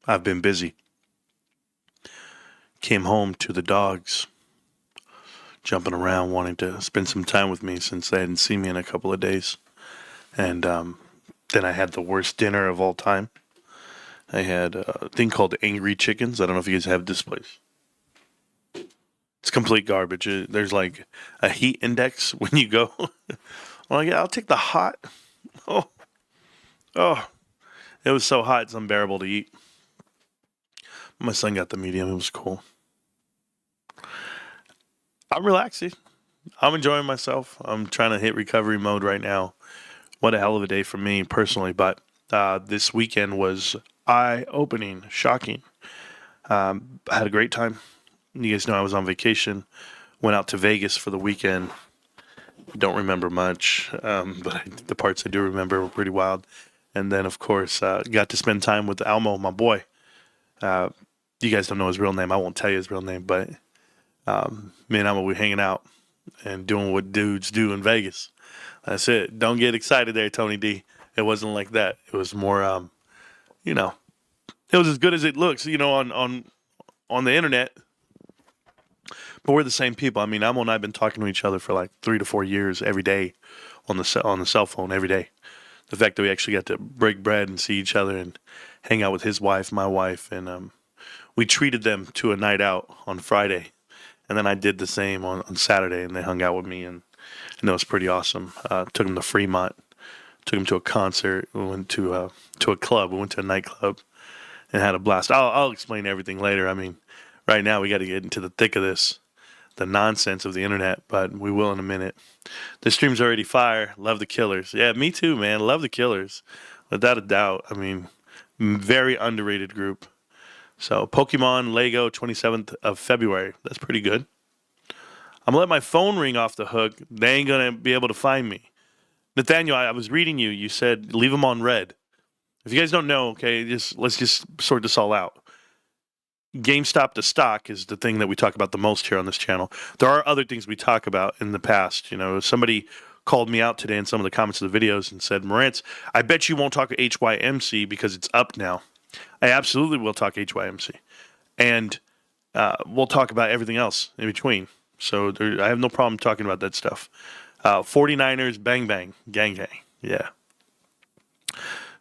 I've been busy. Came home to the dogs jumping around, wanting to spend some time with me since they hadn't seen me in a couple of days. And then I had the worst dinner of all time. I had a thing called Angry Chickens. I don't know if you guys have this place. It's complete garbage. There's like a heat index when you go. I'm like, yeah, I'll take the hot. Oh, oh, it was so hot, it's unbearable to eat. My son got the medium. It was cool. I'm relaxing. I'm enjoying myself. I'm trying to hit recovery mode right now. What a hell of a day for me personally. But this weekend was eye-opening, shocking. I had a great time. You guys know I was on vacation. Went out to Vegas for the weekend. Don't remember much, but the parts I do remember were pretty wild. And then, of course, got to spend time with Almo, my boy. You guys don't know his real name. I won't tell you his real name, but me and Almo were hanging out and doing what dudes do in Vegas. That's it. Don't get excited there, Tony D. It wasn't like that. It was more, you know, it was as good as it looks, on the internet. But we're the same people. I mean, Almo and I have been talking to each other for like 3 to 4 years every day on the cell phone every day. The fact that we actually got to break bread and see each other and hang out with his wife, my wife, and we treated them to a night out on Friday. And then I did the same on Saturday, and they hung out with me, and that was pretty awesome. Took them to Fremont, took them to a concert. We went to a club. We went to a nightclub and had a blast. I'll explain everything later. I mean, right now we got to get into the thick of this, the nonsense of the internet, but we will in a minute. The stream's already fire. Love the Killers. Yeah, me too, man. Love the Killers. Without a doubt. I mean, very underrated group. So, Pokemon Lego, 27th of February. That's pretty good. I'm going to let my phone ring off the hook. They ain't going to be able to find me. Nathaniel, I was reading you. You said leave them on red. If you guys don't know, okay, let's just sort this all out. GameStop Stock is the thing that we talk about the most here on this channel. There are other things we talk about in the past. Somebody called me out today in some of the comments of the videos and said, Marantz, I bet you won't talk HYMC because it's up now. I absolutely will talk HYMC. And we'll talk about everything else in between. So I have no problem talking about that stuff. 49ers, bang, bang, gang, gang. Yeah.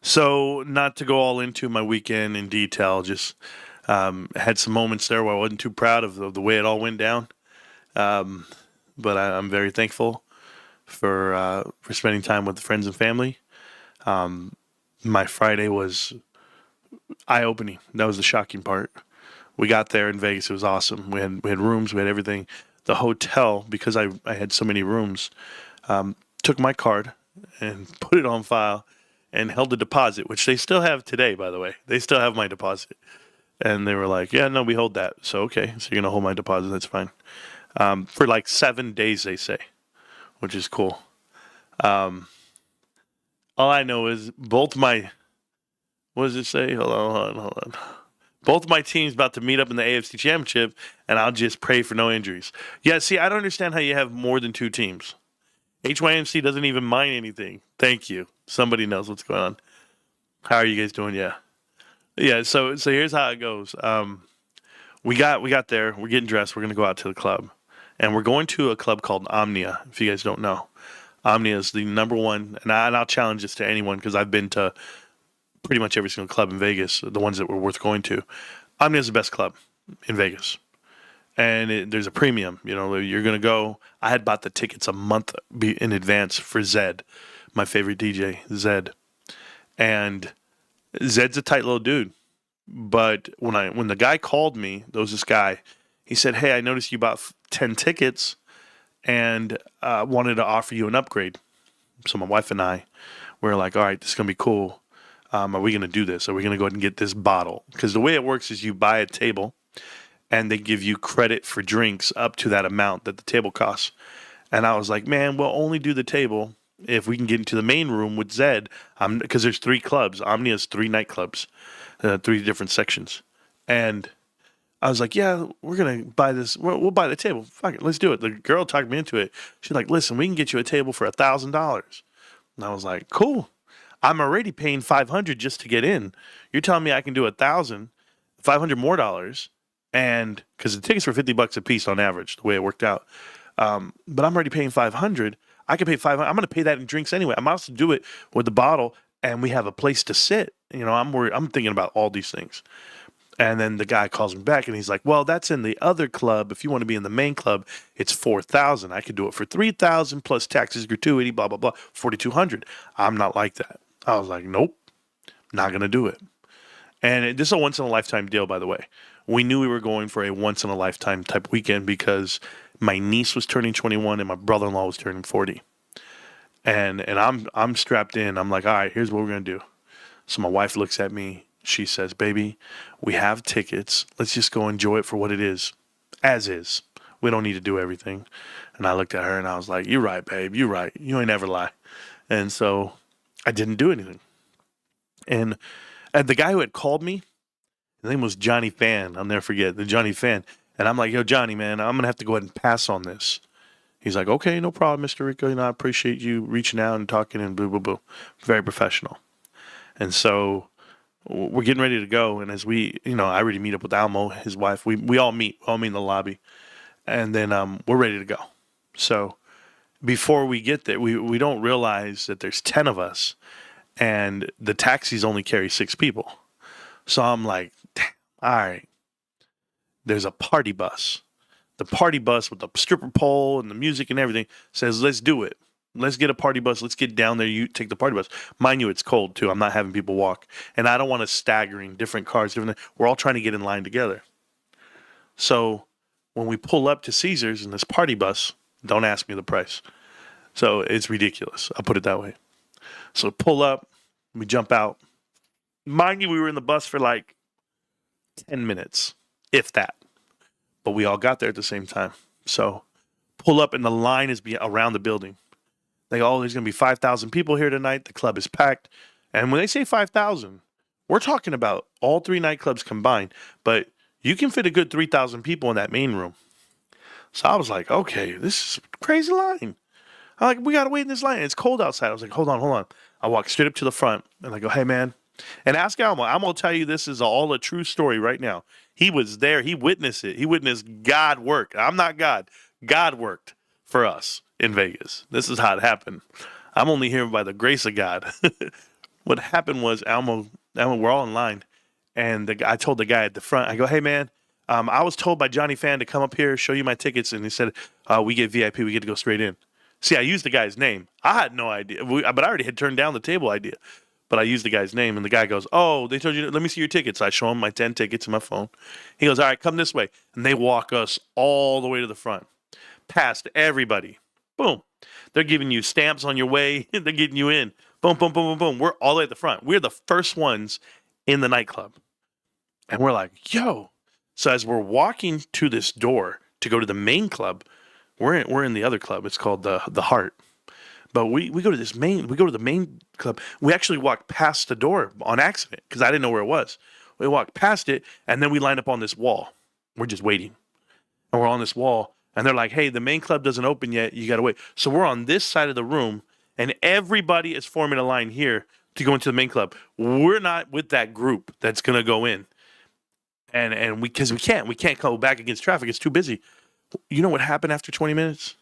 So not to go all into my weekend in detail, just had some moments there where I wasn't too proud of the way it all went down. But I'm very thankful for spending time with friends and family. My Friday was eye-opening. That was the shocking part. We got there in Vegas. It was awesome. We had rooms. We had everything. The hotel, because I had so many rooms, took my card and put it on file and held the deposit, which they still have today, by the way. They still have my deposit. And they were like, yeah, no, we hold that. So, okay, so you're going to hold my deposit. That's fine. For like 7 days, they say, which is cool. All I know is both my, what does it say? Hold on. Both my teams about to meet up in the AFC Championship, and I'll just pray for no injuries. Yeah, see, I don't understand how you have more than 2 teams. HYMC doesn't even mind anything. Thank you. Somebody knows what's going on. How are you guys doing? Yeah, so here's how it goes. We got there. We're getting dressed. We're going to go out to the club. And we're going to a club called Omnia, if you guys don't know. Omnia is the number one, and I'll challenge this to anyone because I've been to pretty much every single club in Vegas, the ones that were worth going to. Omnia is the best club in Vegas. And there's a premium. You're going to go. I had bought the tickets a month in advance for Zed, my favorite DJ, Zed. And Zed's a tight little dude. But when the guy called me, there was this guy, he said, hey, I noticed you bought 10 tickets and wanted to offer you an upgrade. So my wife and I were like, all right, this is going to be cool. Are we going to do this? Are we going to go ahead and get this bottle? Because the way it works is you buy a table and they give you credit for drinks up to that amount that the table costs. And I was like, man, we'll only do the table if we can get into the main room with Zed. Because there's 3 clubs. Omnia has 3 nightclubs, 3 different sections. And I was like, yeah, we're going to buy this. We'll buy the table. Fuck it, let's do it. The girl talked me into it. She's like, listen, we can get you a table for $1,000. And I was like, cool. I'm already paying $500 just to get in. You're telling me I can do $1,000 $500 more dollars, and because the tickets were $50 a piece on average, the way it worked out. But I'm already paying 500. I can pay 500. I'm going to pay that in drinks anyway. I might also do it with the bottle, and we have a place to sit. I'm worried. I'm thinking about all these things. And then the guy calls me back and he's like, well, that's in the other club. If you want to be in the main club, it's 4,000. I could do it for 3,000 plus taxes, gratuity, blah, blah, blah, 4,200. I'm not like that. I was like, nope, not going to do it. And this is a once in a lifetime deal, by the way. We knew we were going for a once in a lifetime type weekend because my niece was turning 21 and my brother-in-law was turning 40. And I'm strapped in. I'm like, all right, here's what we're going to do. So my wife looks at me. She says, baby, we have tickets. Let's just go enjoy it for what it is, as is. We don't need to do everything. And I looked at her and I was like, you're right, babe. You're right. You ain't never lie. And so I didn't do anything. And the guy who had called me, his name was Johnny Fan. I'll never forget, the Johnny Fan. And I'm like, yo, Johnny, man, I'm going to have to go ahead and pass on this. He's like, okay, no problem, Mr. Rico. I appreciate you reaching out and talking and boo, boo, boo. Very professional. And so we're getting ready to go, and as I already meet up with Almo, his wife. We all meet in the lobby, and then we're ready to go. So before we get there, we don't realize that there's 10 of us, and the taxis only carry 6 people. So I'm like, damn, all right. There's a party bus. The party bus with the stripper pole and the music and everything says, let's do it. Let's get a party bus. Let's get down there. You take the party bus. Mind you, it's cold too. I'm not having people walk. And I don't want us staggering different cars. We're all trying to get in line together. So when we pull up to Caesars in this party bus, don't ask me the price. So it's ridiculous. I'll put it that way. So pull up. We jump out. Mind you, we were in the bus for like 10 minutes, if that. But we all got there at the same time. So pull up and the line is around the building. They go, oh, there's going to be 5,000 people here tonight. The club is packed. And when they say 5,000, we're talking about all 3 nightclubs combined. But you can fit a good 3,000 people in that main room. So I was like, okay, this is a crazy line. I'm like, we got to wait in this line. It's cold outside. I was like, hold on. I walk straight up to the front and I go, hey, man. And ask Almo. I'm going to tell you this is all a true story right now. He was there. He witnessed it. He witnessed God work. I'm not God. God worked for us in Vegas. This is how it happened. I'm only here by the grace of God. What happened was Almo, we're all in line. And I told the guy at the front, I go, hey, man, I was told by Johnny Fan to come up here, show you my tickets. And he said, we get VIP. We get to go straight in. See, I used the guy's name. I had no idea. But I already had turned down the table idea. But I used the guy's name. And the guy goes, oh, they told you, let me see your tickets. I show him my 10 tickets in my phone. He goes, all right, come this way. And they walk us all the way to the front. Past everybody. Boom. They're giving you stamps on your way. They're getting you in. Boom, boom, boom, boom, boom. We're all the way at the front. We're the first ones in the nightclub. And we're like, yo. So as we're walking to this door to go to the main club, we're in the other club. It's called the Heart. But we go to the main club. We actually walked past the door on accident because I didn't know where it was. We walked past it, and then we lined up on this wall. We're just waiting. And we're on this wall. And they're like, hey, the main club doesn't open yet. You got to wait. So we're on this side of the room, and everybody is forming a line here to go into the main club. We're not with that group that's going to go in. And we can't go back against traffic. It's too busy. You know what happened after 20 minutes?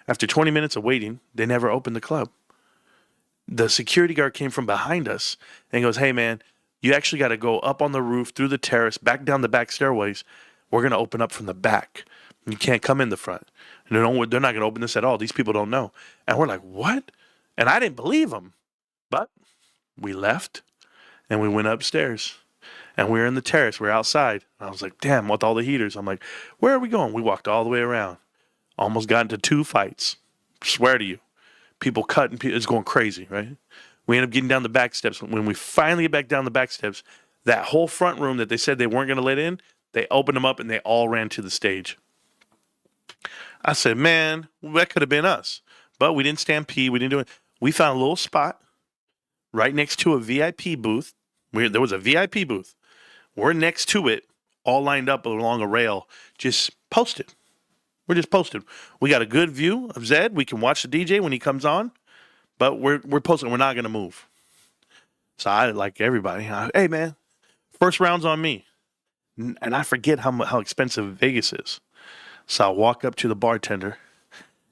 After 20 minutes of waiting, they never opened the club. The security guard came from behind us and goes, hey, man, you actually got to go up on the roof, through the terrace, back down the back stairways. We're going to open up from the back. You can't come in the front. They're not going to open this at all. These people don't know. And we're like, what? And I didn't believe them. But we left and we went upstairs. And we were in the terrace. We were outside. And I was like, damn, with all the heaters. I'm like, where are we going? We walked all the way around. Almost got into 2 fights. Swear to you. People cutting. It's going crazy, right? We ended up getting down the back steps. When we finally get back down the back steps, that whole front room that they said they weren't going to let in, they opened them up and they all ran to the stage. I said, man, that could have been us. But we didn't stampede. We didn't do it. We found a little spot right next to a VIP booth. There was a VIP booth. We're next to it, all lined up along a rail, just posted. We're just posted. We got a good view of Zed. We can watch the DJ when he comes on, but we're posted. We're not going to move. So I, like everybody, hey, man, first round's on me. And I forget how expensive Vegas is. So I walk up to the bartender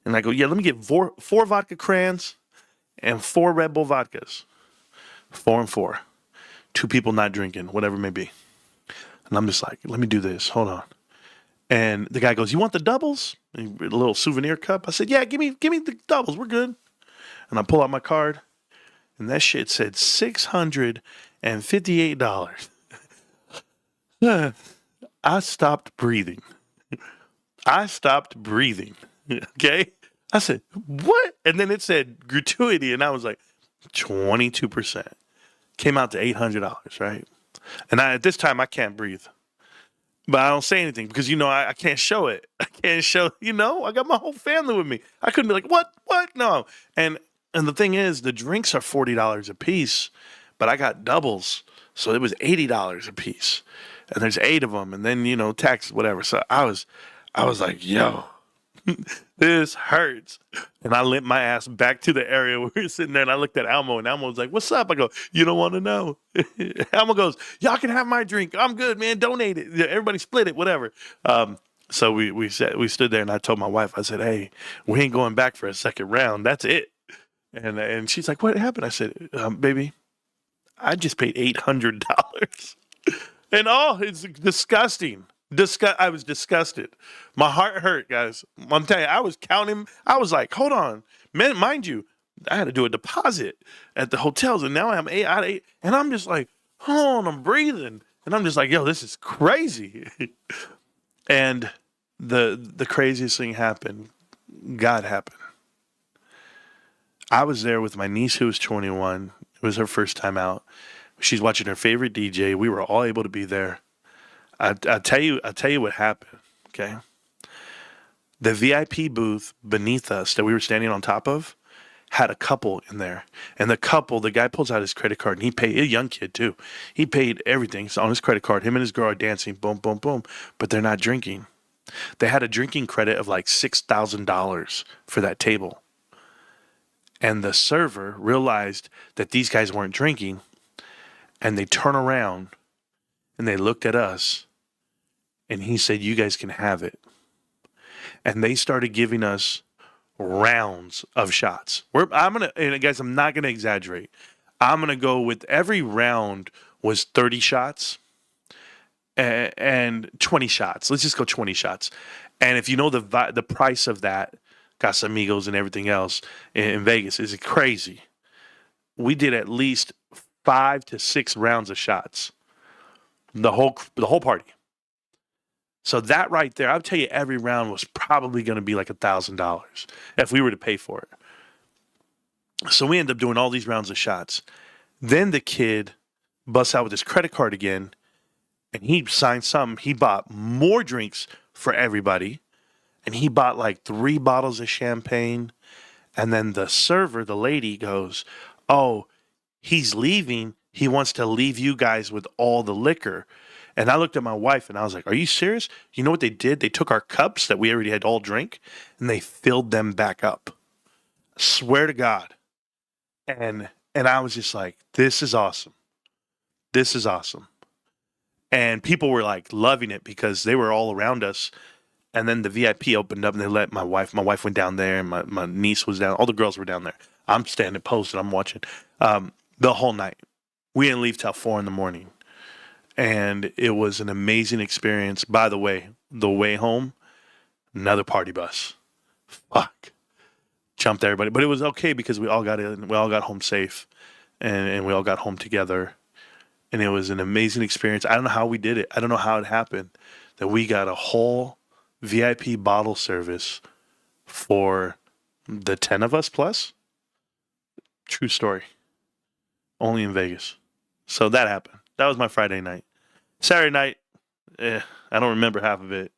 and I go, yeah, let me get four vodka crayons and four Red Bull vodkas. 4 and 4. Two people not drinking, whatever it may be. And I'm just like, let me do this. Hold on. And the guy goes, you want the doubles? And a little souvenir cup. I said, yeah, give me the doubles. We're good. And I pull out my card, and that shit said $658. I stopped breathing. I stopped breathing. Okay? I said, what? And then it said gratuity, and I was like, 22%. Came out to $800, right? And at this time, I can't breathe. But I don't say anything because, I can't show it. I can't show, I got my whole family with me. I couldn't be like, what? No. And the thing is, the drinks are $40 a piece, but I got doubles. So it was $80 a piece. And there's 8 of them. And then, tax, whatever. So I was like, yo, this hurts. And I limped my ass back to the area where we were sitting there, and I looked at Almo, and Almo was like, what's up? I go, you don't want to know. Almo goes, y'all can have my drink. I'm good, man. Donate it. Everybody split it, whatever. So we stood there, and I told my wife, I said, hey, we ain't going back for a second round. That's it. And she's like, what happened? I said, baby, I just paid $800. And it's disgusting. I was disgusted. My heart hurt, guys. I'm telling you, I was counting. I was like, hold on. Man, mind you, I had to do a deposit at the hotels, and now I'm 8 out of 8. And I'm just like, hold on, I'm breathing. And I'm just like, yo, this is crazy. And the craziest thing happened. God happened. I was there with my niece who was 21. It was her first time out. She's watching her favorite DJ. We were all able to be there. I'll tell you what happened. Okay. The VIP booth beneath us that we were standing on top of had a couple in there. And the guy pulls out his credit card, and he paid, a young kid too. He paid everything on his credit card. Him and his girl are dancing, boom, boom, boom. But they're not drinking. They had a drinking credit of like $6,000 for that table. And the server realized that these guys weren't drinking, and they turn around and they looked at us, and he said, you guys can have it. And they started giving us rounds of shots. And guys, I'm not going to exaggerate. I'm going to go with every round was 30 shots and 20 shots. Let's just go 20 shots. And if you know the price of that, Casamigos and everything else in Vegas is crazy. We did at least 5 to 6 rounds of shots. The whole party. So that right there, I'll tell you, every round was probably going to be like $1,000 if we were to pay for it. So we ended up doing all these rounds of shots. Then the kid busts out with his credit card again, and he signed something. He bought more drinks for everybody, and he bought like 3 bottles of champagne. And then the server, the lady, goes, oh, he's leaving. He wants to leave you guys with all the liquor. And I looked at my wife, and I was like, are you serious? You know what they did? They took our cups that we already had all drink, and they filled them back up. I swear to God. And I was just like, this is awesome. This is awesome. And people were like loving it because they were all around us. And then the VIP opened up, and they let my wife went down there, and my niece was down. All the girls were down there. I'm standing posted. I'm watching the whole night. We didn't leave till 4 a.m. And it was an amazing experience. By the way home, another party bus. Fuck. Jumped everybody. But it was okay because we all got in. We all got home safe. And we all got home together. And it was an amazing experience. I don't know how we did it. I don't know how it happened that we got a whole VIP bottle service for the 10 of us plus. True story. Only in Vegas. So that happened. That was my Friday night. Saturday night, I don't remember half of it.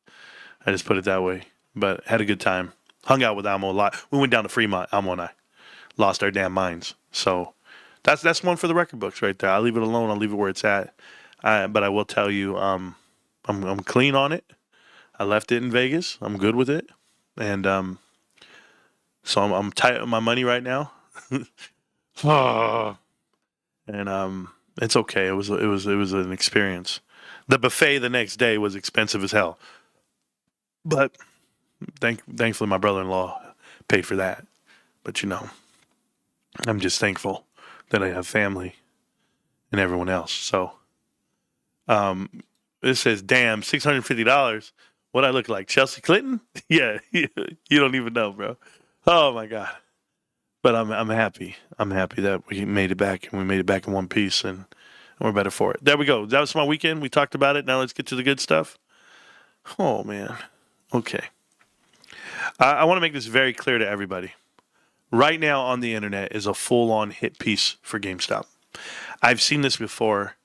I just put it that way. But had a good time. Hung out with Almo a lot. We went down to Fremont, Almo and I. Lost our damn minds. So that's one for the record books right there. I'll leave it alone. I'll leave it where it's at. But I will tell you, I'm clean on it. I left it in Vegas. I'm good with it. And so I'm tight on my money right now. And it's okay. It was an experience. The buffet the next day was expensive as hell. But thankfully, my brother-in-law paid for that. But I'm just thankful that I have family and everyone else. So, this says, "Damn, $650. What I look like, Chelsea Clinton?" Yeah, you don't even know, bro. Oh my god. But I'm happy. I'm happy that we made it back and we made it back in one piece and we're better for it. There we go. That was my weekend. We talked about it. Now let's get to the good stuff. Oh man. Okay. I want to make this very clear to everybody. Right now on the internet is a full-on hit piece for GameStop. I've seen this before.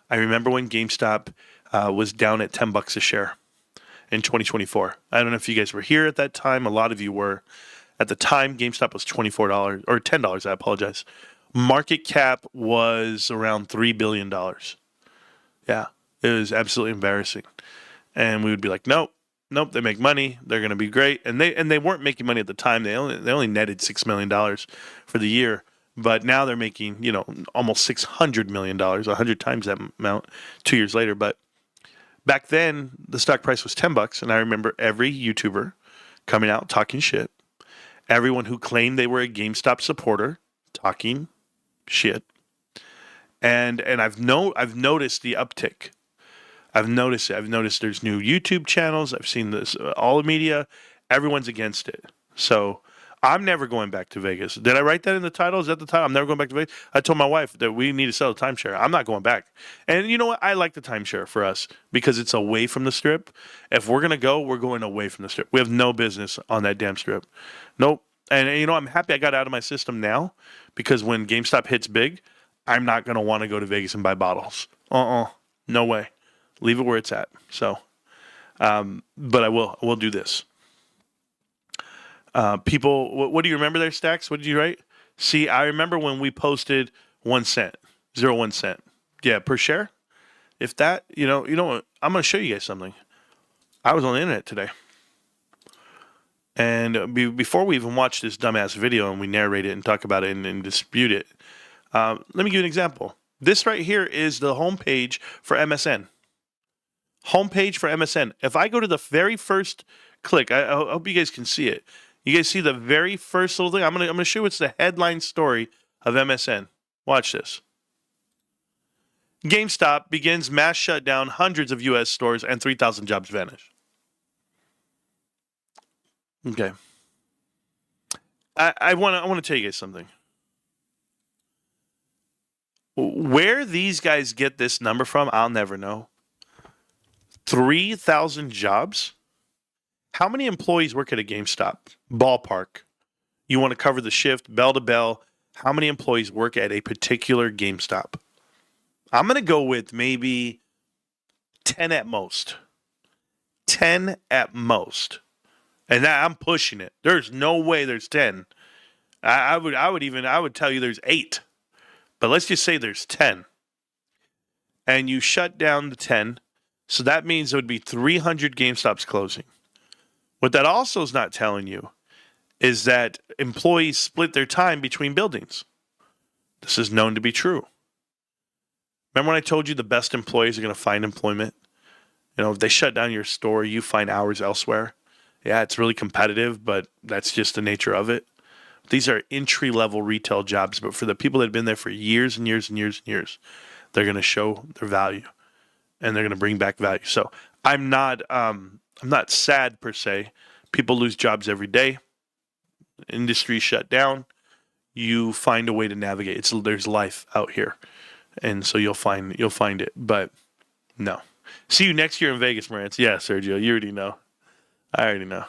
I remember when GameStop was down at $10 a share in 2024. I don't know if you guys were here at that time. A lot of you were. At the time, GameStop was $24 or $10. I apologize. Market cap was around $3 billion. Yeah, it was absolutely embarrassing. And we would be like, nope, they make money. They're going to be great. And they weren't making money at the time. They only netted $6 million for the year. But now they're making, almost $600 million, 100 times that amount 2 years later. But back then, the stock price was $10. And I remember every YouTuber coming out talking shit. Everyone who claimed they were a GameStop supporter talking shit. And I've noticed the uptick. I've noticed it. I've noticed there's new YouTube channels. I've seen this all the media. Everyone's against it. So I'm never going back to Vegas. Did I write that in the title? Is that the title? I'm never going back to Vegas. I told my wife that we need to sell the timeshare. I'm not going back. And you know what? I like the timeshare for us because it's away from the strip. If we're going to go, we're going away from the strip. We have no business on that damn strip. Nope. And I'm happy I got out of my system now because when GameStop hits big, I'm not going to want to go to Vegas and buy bottles. No way. Leave it where it's at. So, but I will do this. People, what do you remember there, Stacks? What did you write? See, I remember when we posted 1 cent, 0.1 cent. Yeah, per share. If that, you know what? I'm going to show you guys something. I was on the internet today. And before we even watch this dumbass video and we narrate it and talk about it and dispute it, let me give you an example. This right here is the homepage for MSN. Homepage for MSN. If I go to the very first click, I hope you guys can see it. You guys see the very first little thing? I'm gonna show you what's the headline story of MSN. Watch this. GameStop begins mass shutdown, hundreds of U.S. stores and 3,000 jobs vanish. Okay. I want to tell you guys something. Where these guys get this number from, I'll never know. 3,000 jobs? How many employees work at a GameStop? Ballpark. You want to cover the shift, bell to bell. How many employees work at a particular GameStop? I'm going to go with maybe 10 at most. 10 at most. And I'm pushing it. There's no way there's 10. I would tell you there's 8. But let's just say there's 10. And you shut down the 10. So that means there would be 300 GameStops closing. What that also is not telling you is that employees split their time between buildings. This is known to be true. Remember when I told you the best employees are going to find employment? If they shut down your store, you find hours elsewhere. Yeah, it's really competitive, but that's just the nature of it. These are entry-level retail jobs, but for the people that have been there for years and years and years and years, they're going to show their value, and they're going to bring back value. So I'm not sad per se. People lose jobs every day. Industry shut down. You find a way to navigate. There's life out here, and so you'll find it. But no. See you next year in Vegas, Marantz. Yeah, Sergio, you already know. I already know.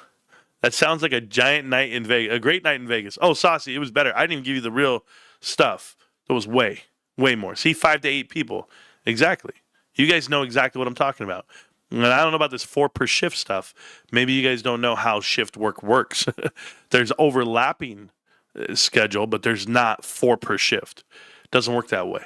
That sounds like a giant night in Vegas, a great night in Vegas. Oh, Saucy, it was better. I didn't even give you the real stuff. It was way more. See, 5 to 8 people. Exactly. You guys know exactly what I'm talking about. And I don't know about this 4 per shift stuff. Maybe you guys don't know how shift work works. There's overlapping schedule, but there's not 4 per shift. It doesn't work that way.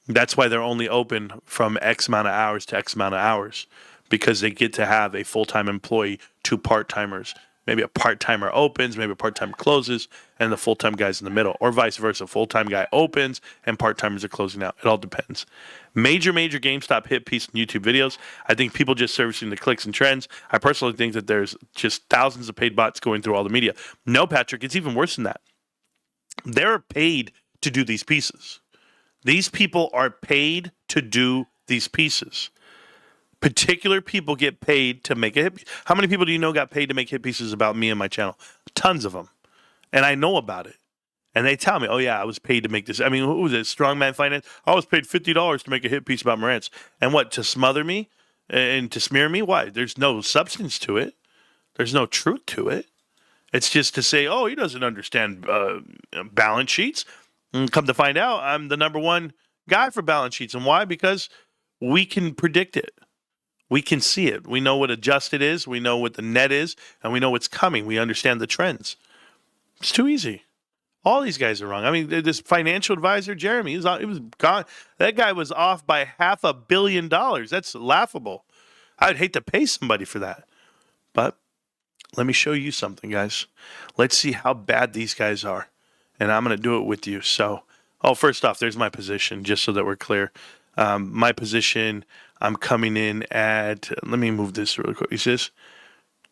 That's why they're only open from X amount of hours to X amount of hours, because they get to have a full-time employee, 2 part-timers, Maybe a part-timer opens, maybe a part-timer closes, and the full-time guy's in the middle, or vice versa. Full-time guy opens and part-timers are closing out. It all depends. Major GameStop hit piece in YouTube videos. I think people just servicing the clicks and trends. I personally think that there's just thousands of paid bots going through all the media. No, Patrick, it's even worse than that. They're paid to do these pieces. These people are paid to do these pieces. Particular people get paid to make a hit piece. How many people do you know got paid to make hit pieces about me and my channel? Tons of them. And I know about it. And they tell me, oh, yeah, I was paid to make this. I mean, who was it? Strongman Finance? I was paid $50 to make a hit piece about Marantz. And what, to smother me and to smear me? Why? There's no substance to it. There's no truth to it. It's just to say, oh, he doesn't understand balance sheets. And come to find out, I'm the number one guy for balance sheets. And why? Because we can predict it. We can see it. We know what adjusted is. We know what the net is. And we know what's coming. We understand the trends. It's too easy. All these guys are wrong. I mean, this financial advisor, Jeremy, he was gone. That guy was off by $500 million. That's laughable. I'd hate to pay somebody for that. But let me show you something, guys. Let's see how bad these guys are. And I'm going to do it with you. So, first off, there's my position, just so that we're clear. My position, I'm coming in at, let me move this really quick. It says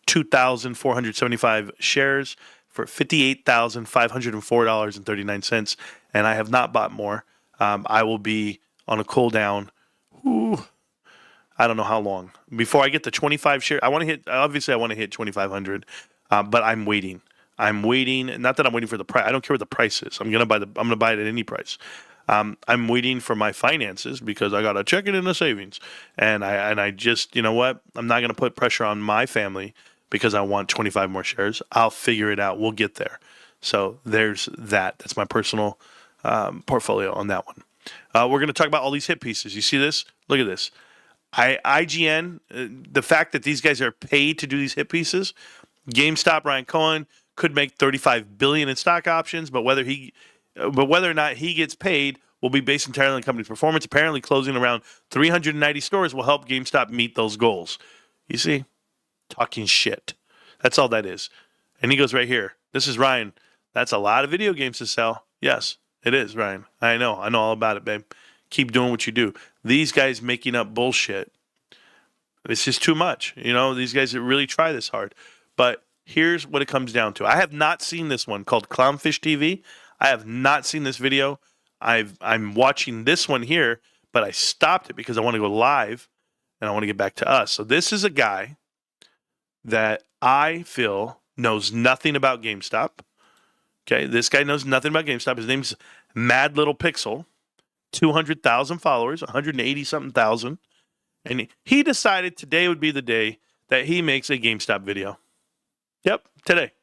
2,475 shares for $58,504.39. And I have not bought more. I will be on a cool down. I don't know how long. Before I get the 25 share, I want to hit 2,500, but I'm waiting. I'm waiting. Not that I'm waiting for the price. I don't care what the price is. I'm gonna buy it at any price. I'm waiting for my finances because I got to check it in the savings, and I just, you know what? I'm not gonna put pressure on my family because I want 25 more shares. I'll figure it out. We'll get there. So there's that. That's my personal portfolio on that one. We're gonna talk about all these hit pieces. You see this? Look at this. IGN. The fact that these guys are paid to do these hit pieces. GameStop. Ryan Cohen could make $35 billion in stock options, but whether or not he gets paid will be based entirely on the company's performance. Apparently, closing around 390 stores will help GameStop meet those goals. You see, talking shit. That's all that is. And he goes right here. This is Ryan. That's a lot of video games to sell. Yes, it is, Ryan. I know all about it, babe. Keep doing what you do. These guys making up bullshit. It's just too much. You know, these guys that really try this hard. But here's what it comes down to. I have not seen this one called Clownfish TV. I have not seen this video. I'm watching this one here, but I stopped it because I want to go live and I want to get back to us. So this is a guy that I feel knows nothing about GameStop. Okay, this guy knows nothing about GameStop. His name's Mad Little Pixel. 200,000 followers, 180-something thousand. And he decided today would be the day that he makes a GameStop video. Yep, today.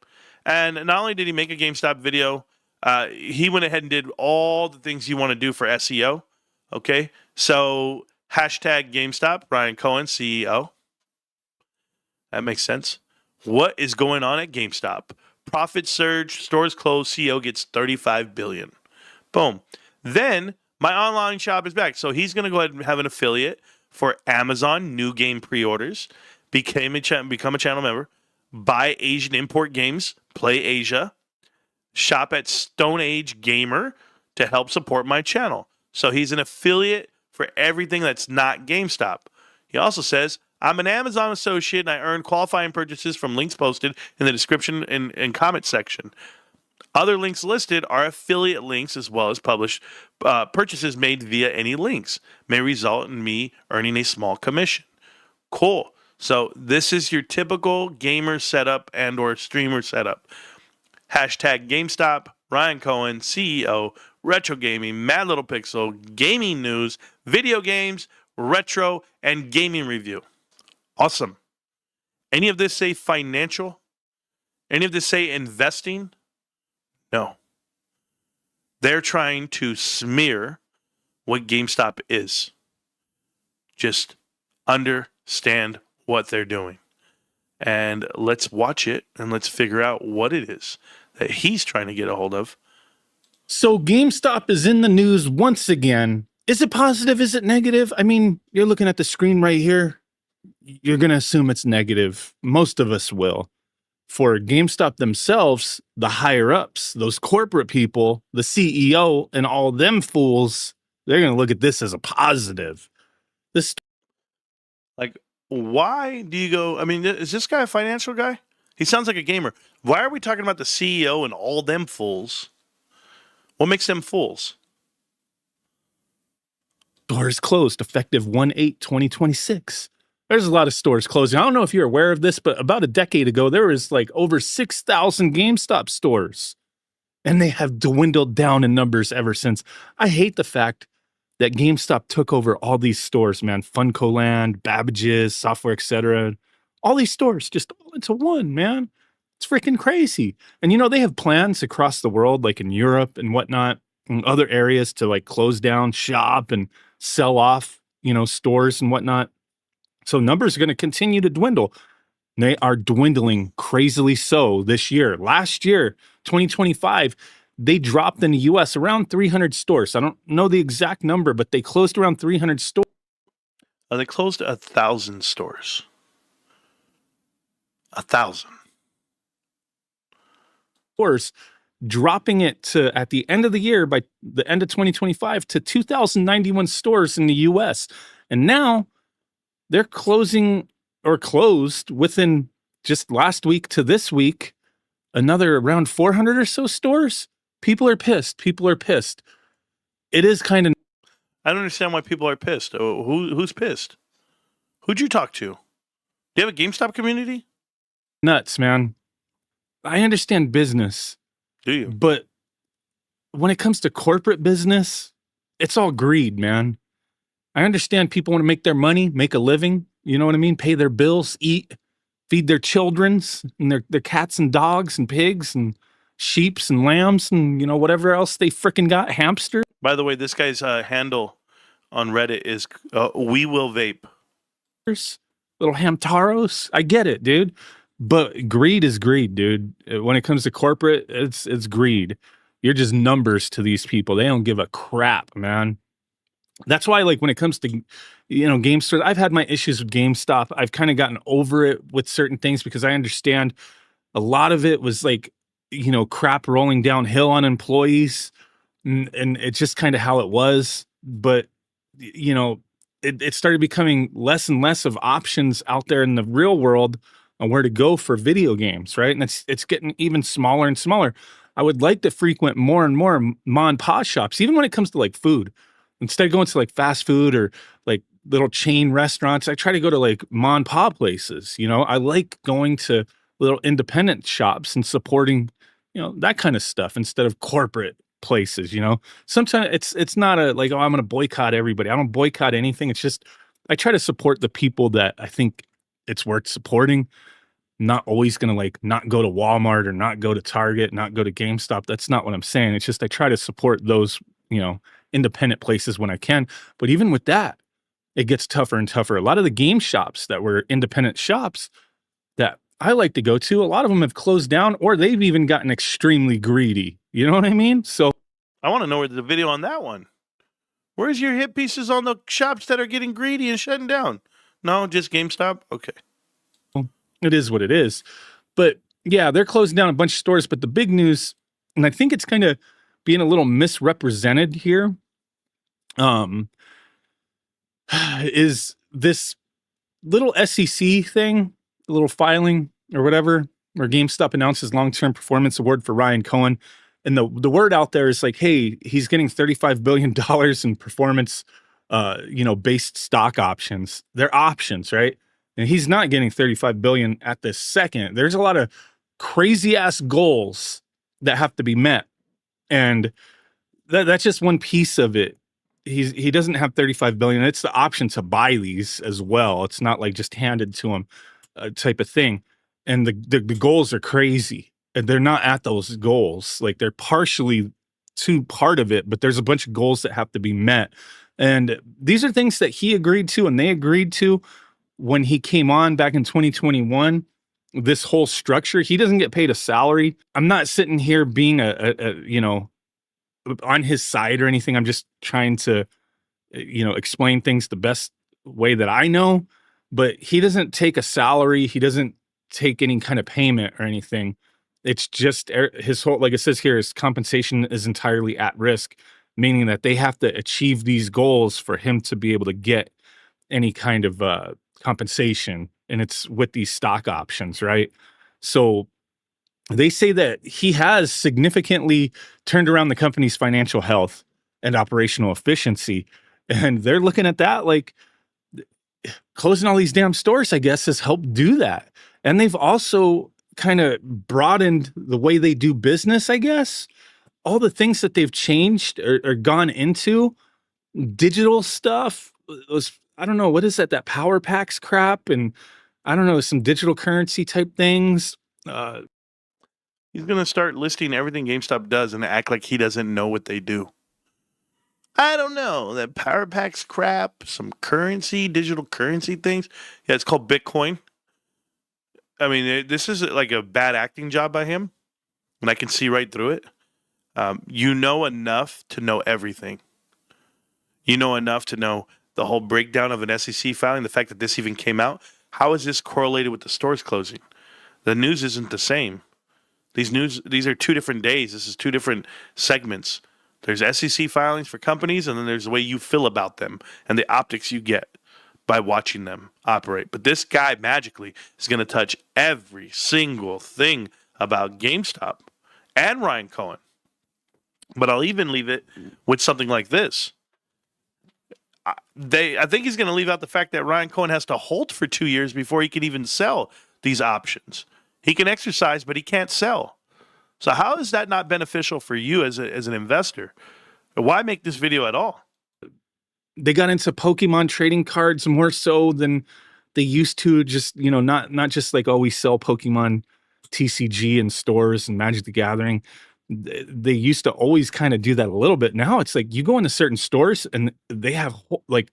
And not only did he make a GameStop video, he went ahead and did all the things you want to do for SEO. Okay, so hashtag GameStop, Ryan Cohen, CEO. That makes sense. What is going on at GameStop? Profit surge, stores closed, CEO gets $35 billion. Boom. Then my online shop is back. So he's going to go ahead and have an affiliate for Amazon new game pre-orders, become a channel member, buy Asian import games, play Asia, shop at Stone Age Gamer to help support my channel. So he's an affiliate for everything that's not GameStop. He also says, I'm an Amazon associate and I earn qualifying purchases from links posted in the description and comment section. Other links listed are affiliate links as well as published purchases made via any links. May result in me earning a small commission. Cool. So this is your typical gamer setup and or streamer setup. Hashtag GameStop, Ryan Cohen, CEO, Retro Gaming, Mad Little Pixel, Gaming News, Video Games, Retro, and Gaming Review. Awesome. Any of this say financial? Any of this say investing? No. They're trying to smear what GameStop is. Just understand what they're doing. And let's watch it and let's figure out what it is that he's trying to get a hold of. So GameStop is in the news once again. Is it positive? Is it negative? I mean, you're looking at the screen right here. You're going to assume it's negative. Most of us will. for GameStop themselves, the higher ups, those corporate people, the CEO, and all them fools, they're going to look at this as a positive. This Like, why do you go? I mean, is this guy a financial guy? He sounds like a gamer. Why are we talking about the CEO and all them fools? What makes them fools? store is closed effective 1/8/2026. There's a lot of stores closing. I don't know if you're aware of this, but about a decade ago, there was like over 6,000 GameStop stores, and they have dwindled down in numbers ever since. I hate the fact that GameStop took over all these stores, man. Funko Land, Babbage's, Software, etc. All these stores just all into one, man. It's freaking crazy. And you know, they have plans across the world, like in Europe and whatnot, and other areas to like close down shop and sell off, you know, stores and whatnot. So numbers are going to continue to dwindle. They are dwindling crazily so this year. Last year, 2025, they dropped in the US around 300 stores. I don't know the exact number, but they closed around 300 stores. They closed 1,000 stores. 1,000. Dropping it to, at the end of the year, by the end of 2025, to 2,091 stores in the US. And now they're closing or closed within just last week to this week, another around 400 or so stores. People are pissed. People are pissed. It is kind of. I don't understand why people are pissed. Who's pissed? Who'd you talk to? Do you have a GameStop community? Nuts, man. I understand business. Do you? But when it comes to corporate business, it's all greed, man. I understand people want to make their money, make a living, you know what I mean? Pay their bills, eat, feed their children's and their cats and dogs and pigs and sheeps and lambs and, you know, whatever else they freaking got, hamsters. By the way, this guy's handle on Reddit is We Will Vape. Little hamtaros. I get it, dude. But greed is greed, dude. When it comes to corporate, it's greed. You're just numbers to these people. They don't give a crap, man. That's why, like, when it comes to, you know, game stores, I've had my issues with GameStop. I've kind of gotten over it with certain things because I understand a lot of it was like, you know, crap rolling downhill on employees, and it's just kind of how it was. But, you know, it started becoming less and less of options out there in the real world on where to go for video games, right? And it's getting even smaller and smaller. I would like to frequent more and more mom and pop shops, even when it comes to like food. Instead of going to like fast food or like little chain restaurants, I try to go to like mom and pop places. You know, I like going to little independent shops and supporting, you know, that kind of stuff instead of corporate places. You know, sometimes it's not a like, oh, I'm going to boycott everybody. I don't boycott anything. It's just I try to support the people that I think it's worth supporting. Not always going to like not go to Walmart or not go to Target, not go to GameStop. That's not what I'm saying. It's just I try to support those, you know, independent places when I can. But even with that, it gets tougher and tougher. A lot of the game shops that were independent shops that I like to go to, a lot of them have closed down or they've even gotten extremely greedy. You know what I mean? So I want to know where the video on that one. Where's your hit pieces on the shops that are getting greedy and shutting down? No, just GameStop? Okay. It is what it is. But yeah, they're closing down a bunch of stores. But the big news, and I think it's kind of being a little misrepresented here, is this little SEC thing, a little filing or whatever, where GameStop announces long-term performance award for Ryan Cohen. And the word out there is like, hey, he's getting $35 billion in performance, you know, based stock options. They're options, right? And he's not getting 35 billion at this second. There's a lot of crazy ass goals that have to be met. And that's just one piece of it. He doesn't have 35 billion. It's the option to buy these as well. It's not like just handed to him type of thing. And the goals are crazy. And they're not at those goals. Like they're partially to part of it, but there's a bunch of goals that have to be met. And these are things that he agreed to and they agreed to when he came on back in 2021. This whole structure, he doesn't get paid a salary. I'm not sitting here being a you know, on his side or anything. I'm just trying to, you know, explain things the best way that I know. But he doesn't take a salary. He doesn't take any kind of payment or anything. It's just his whole, like it says here, his compensation is entirely at risk, meaning that they have to achieve these goals for him to be able to get any kind of compensation. And it's with these stock options, right? So they say that he has significantly turned around the company's financial health and operational efficiency. And they're looking at that like closing all these damn stores, I guess, has helped do that. And they've also kind of broadened the way they do business, I guess. All the things that they've changed or gone into digital stuff was, I don't know, what is that Power Packs crap? And I don't know, some digital currency type things. He's going to start listing everything GameStop does and act like he doesn't know what they do. I don't know. That Power Packs crap, some currency, digital currency things. Yeah, it's called Bitcoin. I mean, this is like a bad acting job by him, and I can see right through it. You know enough to know everything. You know enough to know the whole breakdown of an SEC filing, the fact that this even came out. How is this correlated with the stores closing? The news isn't the same. These are 2 different days. This is 2 different segments. There's SEC filings for companies, and then there's the way you feel about them and the optics you get by watching them operate. But this guy magically is going to touch every single thing about GameStop and Ryan Cohen. But I'll even leave it with something like this. I think he's going to leave out the fact that Ryan Cohen has to hold for 2 years before he can even sell these options. He can exercise, but he can't sell. So how is that not beneficial for you as an investor? Why make this video at all? They got into Pokemon trading cards more so than they used to. Just, not just like, oh, we sell Pokemon TCG in stores and Magic the Gathering. They used to always kind of do that a little bit. Now it's like you go into certain stores and they have like,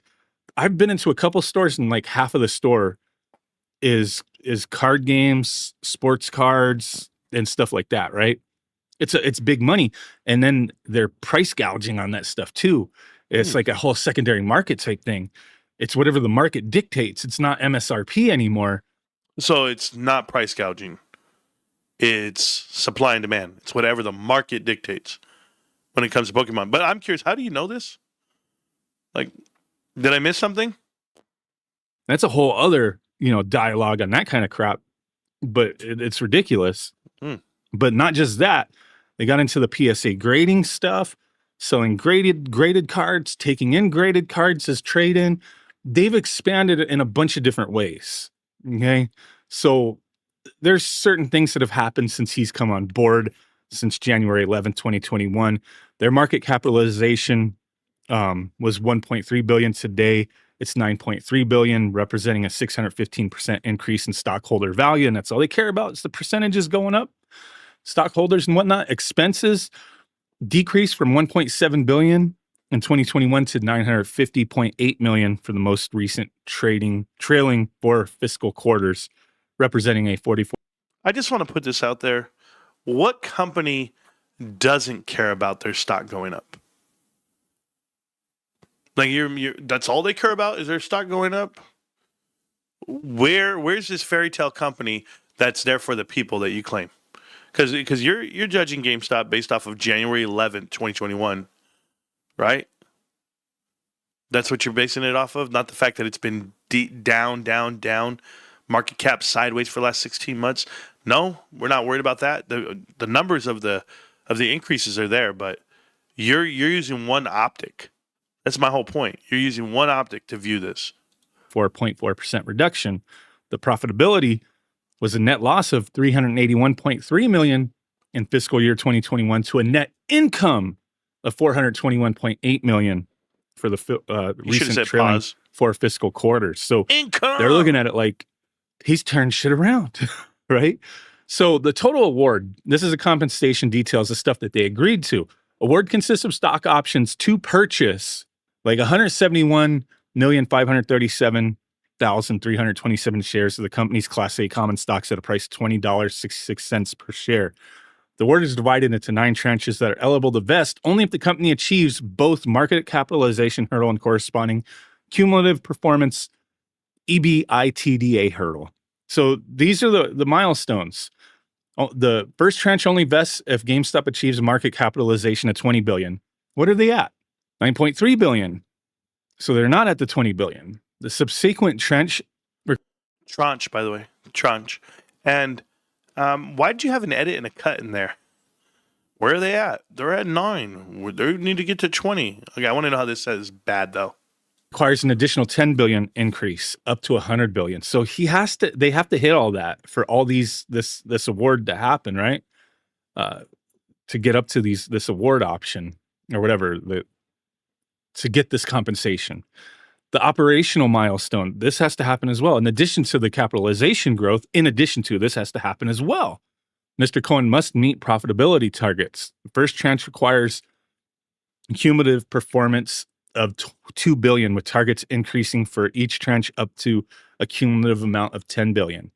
I've been into a couple stores and like half of the store is card games, sports cards, and stuff like that, right? It's big money. And then they're price gouging on that stuff too. It's like a whole secondary market type thing. It's whatever the market dictates. It's not MSRP anymore. So it's not price gouging. It's supply and demand. It's whatever the market dictates when it comes to Pokemon. But I'm curious, how do you know this? Like, did I miss something? That's a whole other, dialogue on that kind of crap. But it's ridiculous. But not just that. They got into the PSA grading stuff, selling graded cards, taking in graded cards as trade-in. They've expanded it in a bunch of different ways. Okay. So there's certain things that have happened since he's come on board since January 11th, 2021. Their market capitalization was 1.3 billion. Today it's 9.3 billion, representing a 615% increase in stockholder value. And that's all they care about is the percentages going up. Stockholders and whatnot. Expenses decreased from 1.7 billion in 2021 to 950.8 million for the most recent trailing 4 fiscal quarters, representing a 44. I just want to put this out there. What company doesn't care about their stock going up? Like that's all they care about is their stock going up? Where's this fairy tale company that's there for the people that you claim? Because you're judging GameStop based off of January 11th, 2021, right? That's what you're basing it off of, not the fact that it's been down, market cap sideways for the last 16 months. No, we're not worried about that. The numbers of the increases are there, but you're using one optic. That's my whole point. You're using one optic to view this. 4.4% reduction. The profitability was a net loss of 381.3 million in fiscal year 2021 to a net income of 421.8 million for the recent trailing 4 fiscal quarters. So income. They're looking at it like he's turned shit around, right? So the total award, this is a compensation details, the stuff that they agreed to. Award consists of stock options to purchase like 171,537,327 shares of the company's Class A common stocks at a price of $20.66 per share. The award is divided into 9 tranches that are eligible to vest only if the company achieves both market capitalization hurdle and corresponding cumulative performance EBITDA hurdle. So these are the milestones. The first tranche only vests if GameStop achieves a market capitalization of 20 billion. What are they at? 9.3 billion. So they're not at the 20 billion. The subsequent tranche, Tranche, by the way, tranche. And why did you have an edit and a cut in there? Where are they at? They're at 9. They need to get to 20. Okay, I want to know how this says bad though. requires an additional 10 billion increase up to 100 billion. So they have to hit all that for all this award to happen, right? To get up to this award option or whatever, to get this compensation. The operational milestone, this has to happen as well. In addition to the capitalization growth, this has to happen as well. Mr. Cohen must meet profitability targets. The first tranche requires cumulative performance of 2 billion, with targets increasing for each tranche up to a cumulative amount of 10 billion.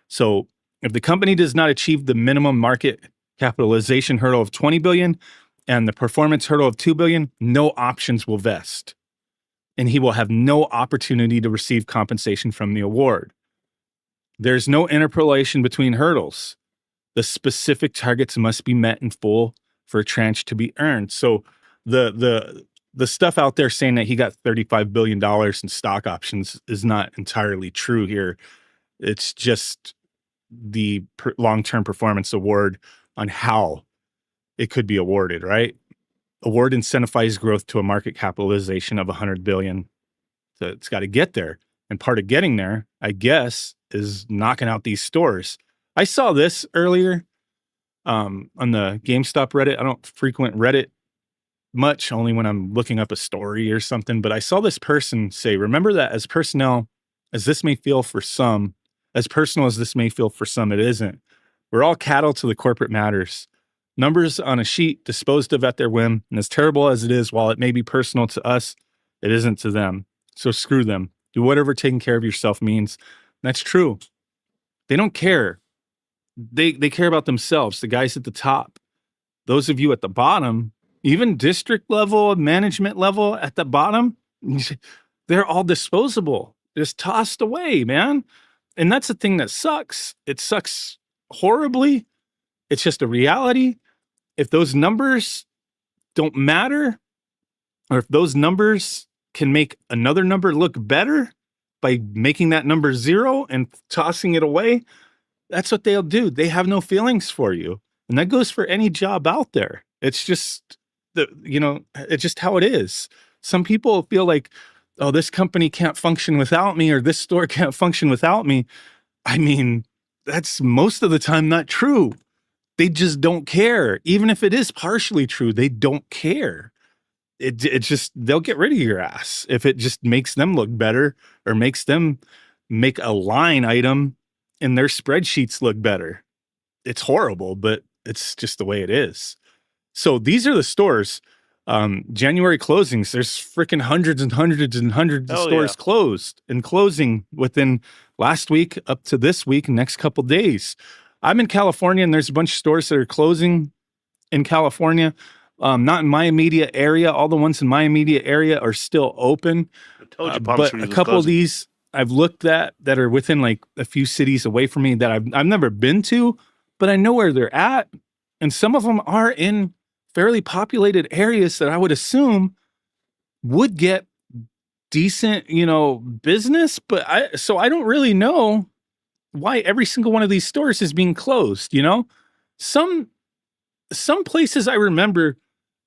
So if the company does not achieve the minimum market capitalization hurdle of 20 billion and the performance hurdle of 2 billion, no options will vest, and he will have no opportunity to receive compensation from the award. There's no interpolation between hurdles. The specific targets must be met in full for a tranche to be earned. So the stuff out there saying that he got $35 billion in stock options is not entirely true here. It's just the long-term performance award on how it could be awarded, right? Award incentivizes growth to a market capitalization of 100 billion. So it's got to get there. And part of getting there, I guess, is knocking out these stores. I saw this earlier on the GameStop Reddit. I don't frequent Reddit much, only when I'm looking up a story or something. But I saw this person say, remember that as personnel, as this may feel for some, as personal as this may feel for some, it isn't. We're all cattle to the corporate matters. Numbers on a sheet disposed of at their whim. And as terrible as it is, while it may be personal to us, it isn't to them. So screw them. Do whatever taking care of yourself means. That's true. They don't care. They care about themselves, the guys at the top. Those of you at the bottom, even district level, management level at the bottom, they're all disposable, just tossed away, man. And that's the thing that sucks. It sucks horribly. It's just a reality. If those numbers don't matter, or if those numbers can make another number look better by making that number 0 and tossing it away, that's what they'll do. They have no feelings for you. And that goes for any job out there. It's just it's just how it is. Some people feel like, oh, this company can't function without me, or this store can't function without me. I mean, that's most of the time not true. They just don't care. Even if it is partially true, they don't care. It just, they'll get rid of your ass if it just makes them look better or makes them make a line item in their spreadsheets look better. It's horrible, but it's just the way it is. So these are the stores. January closings, there's freaking hundreds and hundreds and hundreds of stores closed and closing within last week up to this week, next couple days. I'm in California, and there's a bunch of stores that are closing in California. Not in my immediate area. All the ones in my immediate area are still open. I told you, but a couple of these I've looked at that are within like a few cities away from me that I've never been to, but I know where they're at. And some of them are in fairly populated areas that I would assume would get decent, business. But I don't really know why every single one of these stores is being closed. Some places I remember,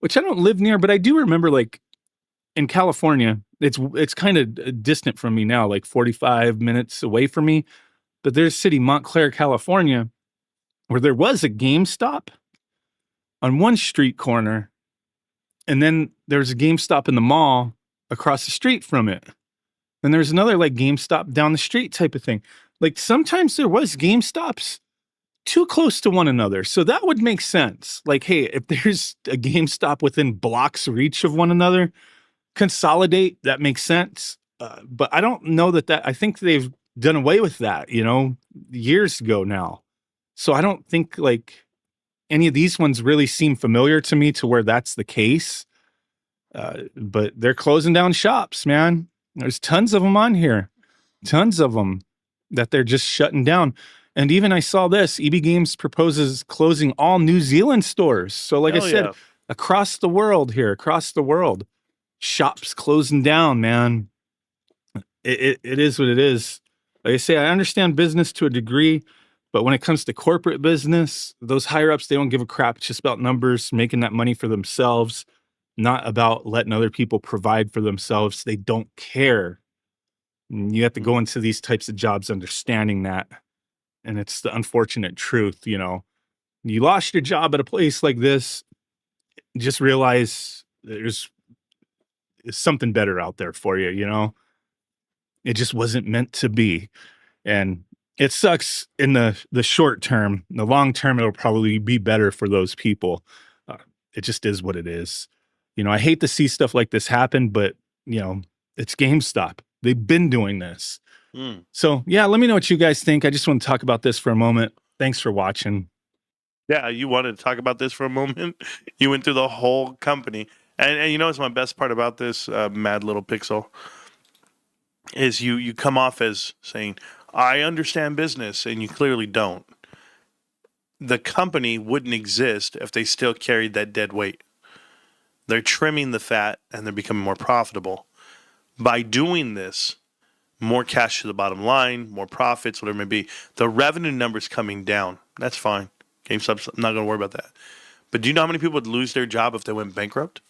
which I don't live near, but I do remember, like in California, it's kind of distant from me now, like 45 minutes away from me. But there's a city, Montclair, California, where there was a GameStop on one street corner, and then there's a GameStop in the mall across the street from it. And there's another like GameStop down the street type of thing. Like sometimes there was GameStops too close to one another. So that would make sense. Like, hey, if there's a GameStop within blocks reach of one another, consolidate, that makes sense. But I don't know I think they've done away with that, years ago now. So I don't think like any of these ones really seem familiar to me to where that's the case. But they're closing down shops, man. There's tons of them on here. Tons of them. that they're just shutting down. And even I saw this, EB Games proposes closing all New Zealand stores. So like I Hell said, yeah. across the world, shops closing down, man. It is what it is. Like I say, I understand business to a degree, but when it comes to corporate business, those higher ups, they don't give a crap. It's just about numbers, making that money for themselves, not about letting other people provide for themselves. They don't care. And you have to go into these types of jobs understanding that. And it's the unfortunate truth, you know. You lost your job at a place like this, just realize there's something better out there for you, you know. It just wasn't meant to be. And it sucks in the short term. In the long term, it'll probably be better for those people. It just is what it is. You know, I hate to see stuff like this happen, but, you know, it's GameStop. They've been doing this. So, yeah, let me know what you guys think. I just want to talk about this for a moment. Thanks for watching. Yeah, you wanted to talk about this for a moment. You went through the whole company. And you know what's my best part about this, Mad Little Pixel, is you come off as saying, I understand business, and you clearly don't. The company wouldn't exist if they still carried that dead weight. They're trimming the fat, and they're becoming more profitable. By doing this, more cash to the bottom line, more profits, whatever it may be. The revenue numbers coming down. That's fine. GameStop's not going to worry about that. But do you know how many people would lose their job if they went bankrupt?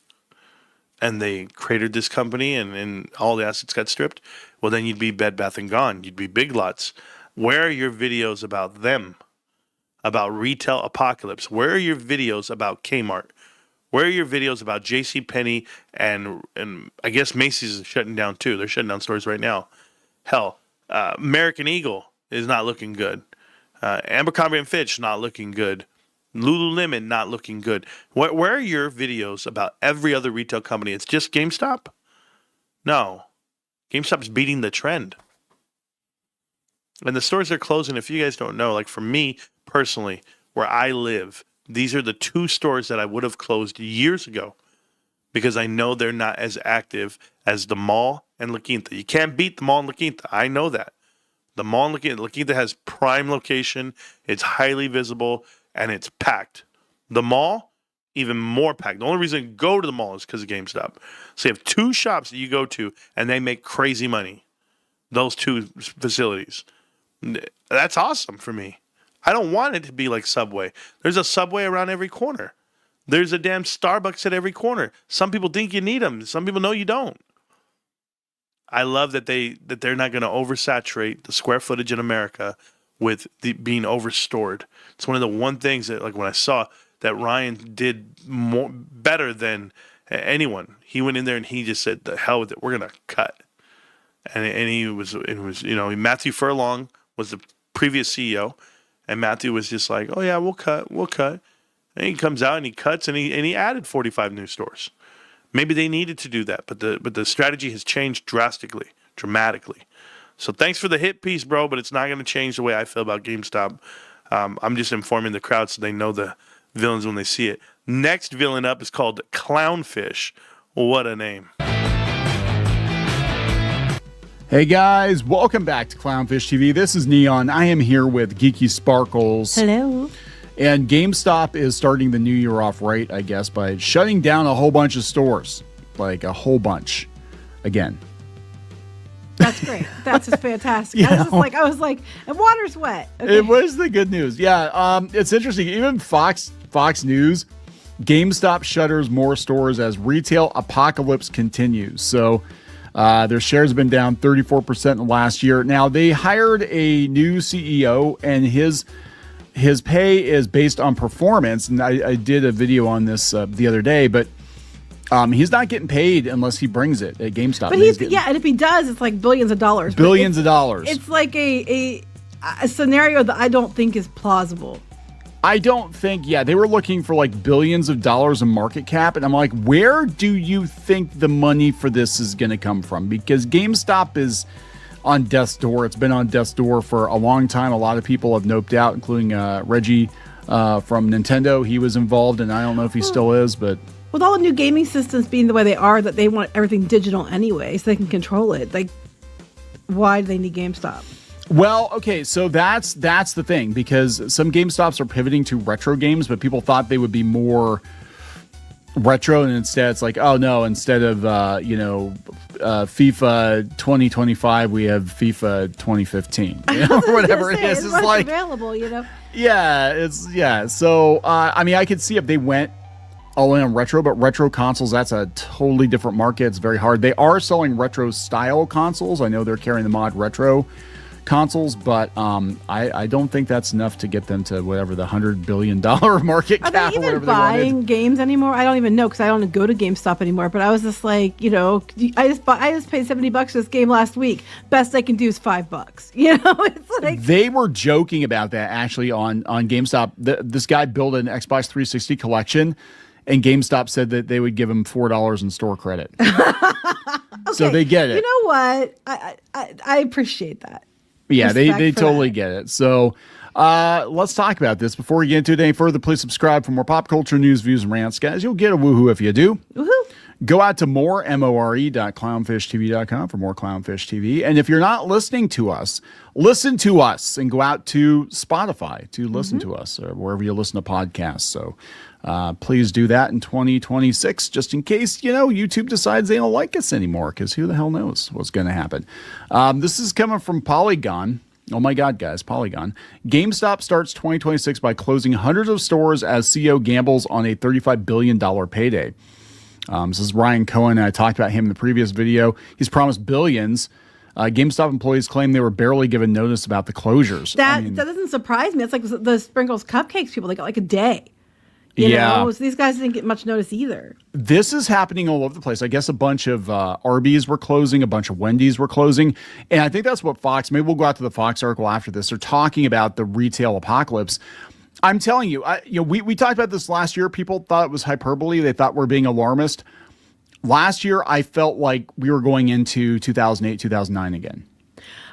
And they created this company and all the assets got stripped? Well, then you'd be Bed Bath & Gone. You'd be Big Lots. Where are your videos about them? About retail apocalypse? Where are your videos about Kmart? Where are your videos about JCPenney and I guess Macy's is shutting down too. They're shutting down stores right now. Hell, American Eagle is not looking good. Abercrombie & Fitch not looking good. Lululemon not looking good. Where are your videos about every other retail company? It's just GameStop? No. GameStop's beating the trend. And the stores they're closing, if you guys don't know, like for me personally, where I live, these are the two stores that I would have closed years ago because I know they're not as active as the mall and La Quinta. You can't beat the mall and La Quinta. I know that. The mall and La Quinta has prime location. It's highly visible, and it's packed. The mall, even more packed. The only reason to go to the mall is because of GameStop. So you have two shops that you go to, and they make crazy money. Those two facilities. That's awesome for me. I don't want it to be like Subway. There's a Subway around every corner. There's a damn Starbucks at every corner. Some people think you need them. Some people know you don't. I love that they're not going to oversaturate the square footage in America with being overstored. It's one of the one things that, like when I saw that Ryan did better than anyone. He went in there and he just said, "The hell with it, we're going to cut." And it was you know, Matthew Furlong was the previous CEO, and Matthew was just like, "Oh yeah, we'll cut." And he comes out and he cuts and he added 45 new stores. Maybe they needed to do that, but the strategy has changed dramatically. So thanks for the hit piece, bro, but it's not going to change the way I feel about GameStop. I'm just informing the crowd so they know the villains when they see it. Next villain up is called Clownfish. What a name. Hey guys, welcome back to Clownfish TV. This is Neon. I am here with Geeky Sparkles. Hello. And GameStop is starting the new year off right, I guess, by shutting down a whole bunch of stores. Like a whole bunch. Again. That's great. That's just fantastic. Yeah. I was like, and water's wet. Okay. It was the good news. Yeah, it's interesting. Even Fox News, GameStop shutters more stores as retail apocalypse continues. So their shares have been down 34% in the last year. Now, they hired a new CEO, and his pay is based on performance. And I did a video on this the other day, but he's not getting paid unless he brings it at GameStop. But and if he does, it's like billions of dollars. Billions of dollars. It's like a scenario that I don't think is plausible. I don't think, they were looking for like billions of dollars in market cap. And I'm like, where do you think the money for this is going to come from? Because GameStop is on death's door. It's been on death's door for a long time. A lot of people have noped out, including Reggie from Nintendo. He was involved, and I don't know if he still is, but... With all the new gaming systems being the way they are, that they want everything digital anyway, so they can control it. Like, why do they need GameStop? Well, okay, so that's the thing, because some GameStops are pivoting to retro games, but people thought they would be more retro, and instead it's like, oh no, instead of FIFA 2025, we have FIFA 2015, or whatever it is. It's like available, Yeah. So I mean, I could see if they went all in on retro, but retro consoles, that's a totally different market. It's very hard. They are selling retro style consoles. I know they're carrying the mod retro consoles, but I don't think that's enough to get them to whatever the $100 billion market cap. Are they even buying games anymore? I don't even know, because I don't go to GameStop anymore. But I was just like, I just paid $70 for this game last week. Best I can do is $5. It's like they were joking about that actually on GameStop. This guy built an Xbox 360 collection, and GameStop said that they would give him $4 in store credit. Okay, so they get it. You know what? I appreciate that. Yeah, they totally that. get it. So let's talk about this. Before we get into it any further, please subscribe for more pop culture news, views, and rants. Guys, you'll get a woohoo if you do. Woohoo. Go out to more.clownfishtv.com for more Clownfish TV. And if you're not listening to us, listen to us and go out to Spotify to listen to us, or wherever you listen to podcasts. So please do that in 2026, just in case, YouTube decides they don't like us anymore, because who the hell knows what's going to happen. This is coming from Polygon. Oh my God, guys, Polygon. GameStop starts 2026 by closing hundreds of stores as CEO gambles on a $35 billion payday. This is Ryan Cohen. I talked about him in the previous video. He's promised billions. GameStop employees claim they were barely given notice about the closures. That doesn't surprise me. It's like the Sprinkles Cupcakes people. They got like a day. So these guys didn't get much notice either. This is happening all over the place. I guess a bunch of Arby's were closing, a bunch of Wendy's were closing. And I think that's what Fox, maybe we'll go out to the Fox article after this. They're talking about the retail apocalypse. I'm telling you, we talked about this last year. People thought it was hyperbole. They thought we're being alarmist. Last year, I felt like we were going into 2008, 2009 again.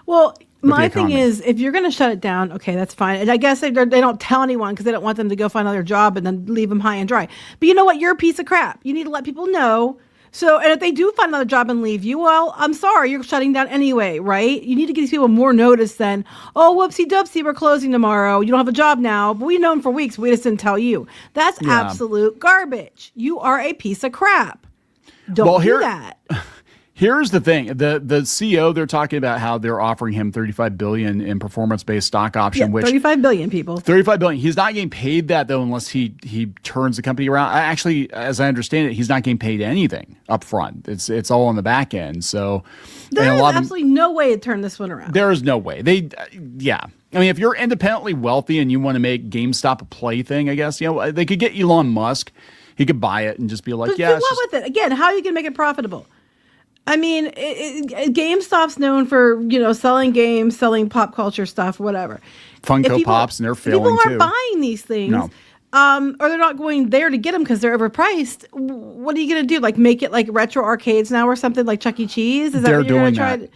Well, my thing is, if you're going to shut it down, okay, that's fine. And I guess they don't tell anyone because they don't want them to go find another job and then leave them high and dry. But you know what? You're a piece of crap. You need to let people know. So, and if they do find another job and leave you, well, I'm sorry, you're shutting down anyway, right? You need to give these people more notice than, oh, whoopsie doopsie, we're closing tomorrow. You don't have a job now, but we've known for weeks. We just didn't tell you. That's absolute garbage. You are a piece of crap. Don't do that. Here's the thing. The CEO, they're talking about how they're offering him $35 billion in performance-based stock option, which $35 billion, people. $35 billion. He's not getting paid that, though, unless he turns the company around. Actually, as I understand it, he's not getting paid anything up front. It's all on the back end. So there's absolutely no way to turn this one around. There is no way. I mean, if you're independently wealthy and you want to make GameStop a plaything, I guess, they could get Elon Musk. He could buy it and just be like, but what with it? Again, how are you going to make it profitable? I mean, GameStop's known for, selling games, selling pop culture stuff, whatever. Funko Pops, and they're failing too. People aren't buying these things. No. Or they're not going there to get them because they're overpriced. What are you going to do? Like make it like retro arcades now or something like Chuck E. Cheese? Is that they're what you're doing going to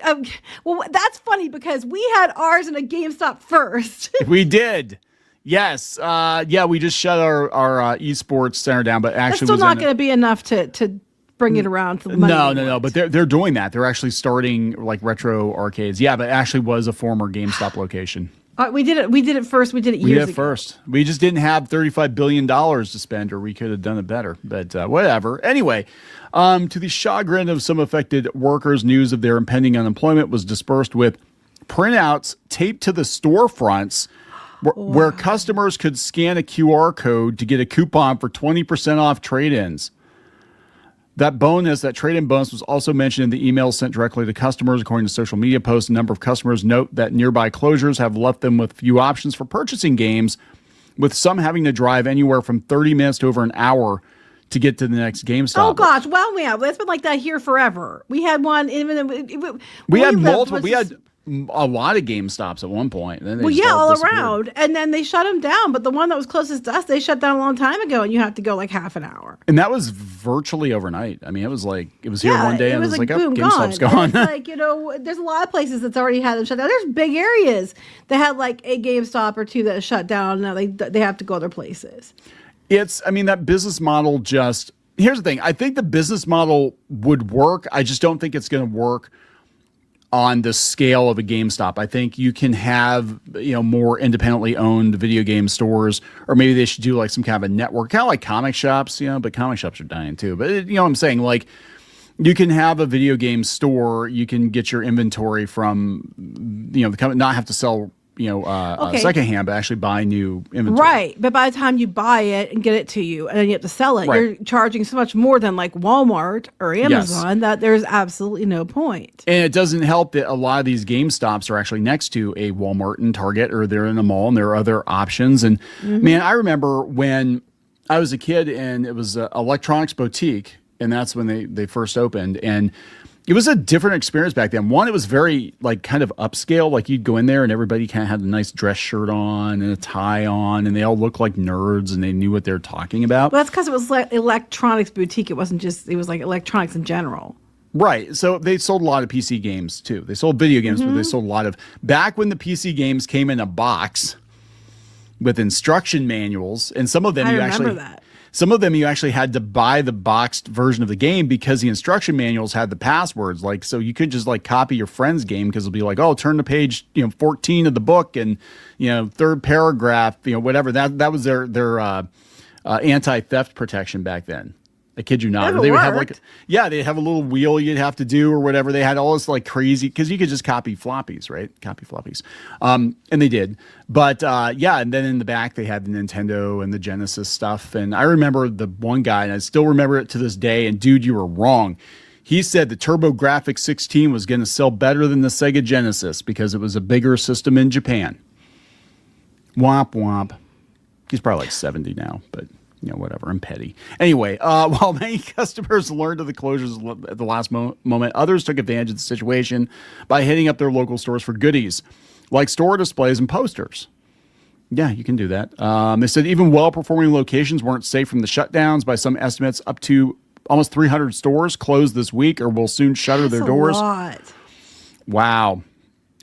try? Well, that's funny because we had ours in a GameStop first. We did. Yes. We just shut our esports center down, but actually that's still not going to be enough to bring it around to the money. No. But they're doing that. They're actually starting like retro arcades. Yeah, but it actually was a former GameStop location. We did it. We did it first. We did it years ago. First. We just didn't have $35 billion to spend, or we could have done it better. But whatever. Anyway, to the chagrin of some affected workers, news of their impending unemployment was dispersed with printouts taped to the storefronts where customers could scan a QR code to get a coupon for 20% off trade-ins. That trade-in bonus was also mentioned in the emails sent directly to customers. According to social media posts, a number of customers note that nearby closures have left them with few options for purchasing games, with some having to drive anywhere from 30 minutes to over an hour to get to the next GameStop. Oh, gosh. Well, it's been like that here forever. We had one. We had multiple. We had a lot of GameStops at one point. And then all around. And then they shut them down. But the one that was closest to us, they shut down a long time ago, and you have to go like half an hour. And that was virtually overnight. I mean, it was here one day, and it was like, boom, GameStop's gone. It's there's a lot of places that's already had them shut down. There's big areas that had like a GameStop or two that is shut down. Now they have to go other places. That business model just, here's the thing. I think the business model would work. I just don't think it's going to work on the scale of a GameStop. I think you can have, more independently owned video game stores, or maybe they should do like some kind of a network, kind of like comic shops, but comic shops are dying too. But you know what I'm saying? Like, you can have a video game store. You can get your inventory from, the company, not have to sell, secondhand, but actually buy new inventory. Right. But by the time you buy it and get it to you and then you have to sell it, Right. you're charging so much more than like Walmart or Amazon that there's absolutely no point. And it doesn't help that a lot of these GameStops are actually next to a Walmart and Target, or they're in a mall, and there are other options. And man, I remember when I was a kid and it was an electronics boutique, and that's when they first opened. And it was a different experience back then. One, it was very like kind of upscale. Like, you'd go in there and everybody kind of had a nice dress shirt on and a tie on, and they all looked like nerds and they knew what they were talking about. Well, that's because it was like electronics boutique. It was like electronics in general. Right. So they sold a lot of PC games too. They sold video games, but they sold a lot of, back when the PC games came in a box with instruction manuals, and some of them some of them you actually had to buy the boxed version of the game because the instruction manuals had the passwords. Like, so you could just like copy your friend's game because it'll be like, oh, turn to page 14 of the book, and third paragraph, whatever. That was their anti-theft protection back then. I kid you not. They would have they'd have a little wheel you'd have to do or whatever. They had all this like crazy, because you could just copy floppies, right? Copy floppies. And they did. But and then in the back they had the Nintendo and the Genesis stuff. And I remember the one guy, and I still remember it to this day, and dude, you were wrong. He said the TurboGrafx 16 was going to sell better than the Sega Genesis because it was a bigger system in Japan. Womp womp. He's probably like 70 now, but whatever. I'm petty. Anyway, while many customers learned of the closures at the last moment, others took advantage of the situation by hitting up their local stores for goodies, like store displays and posters. Yeah, you can do that. They said even well-performing locations weren't safe from the shutdowns. By some estimates, up to almost 300 stores closed this week or will soon shutter their doors. That's a Wow.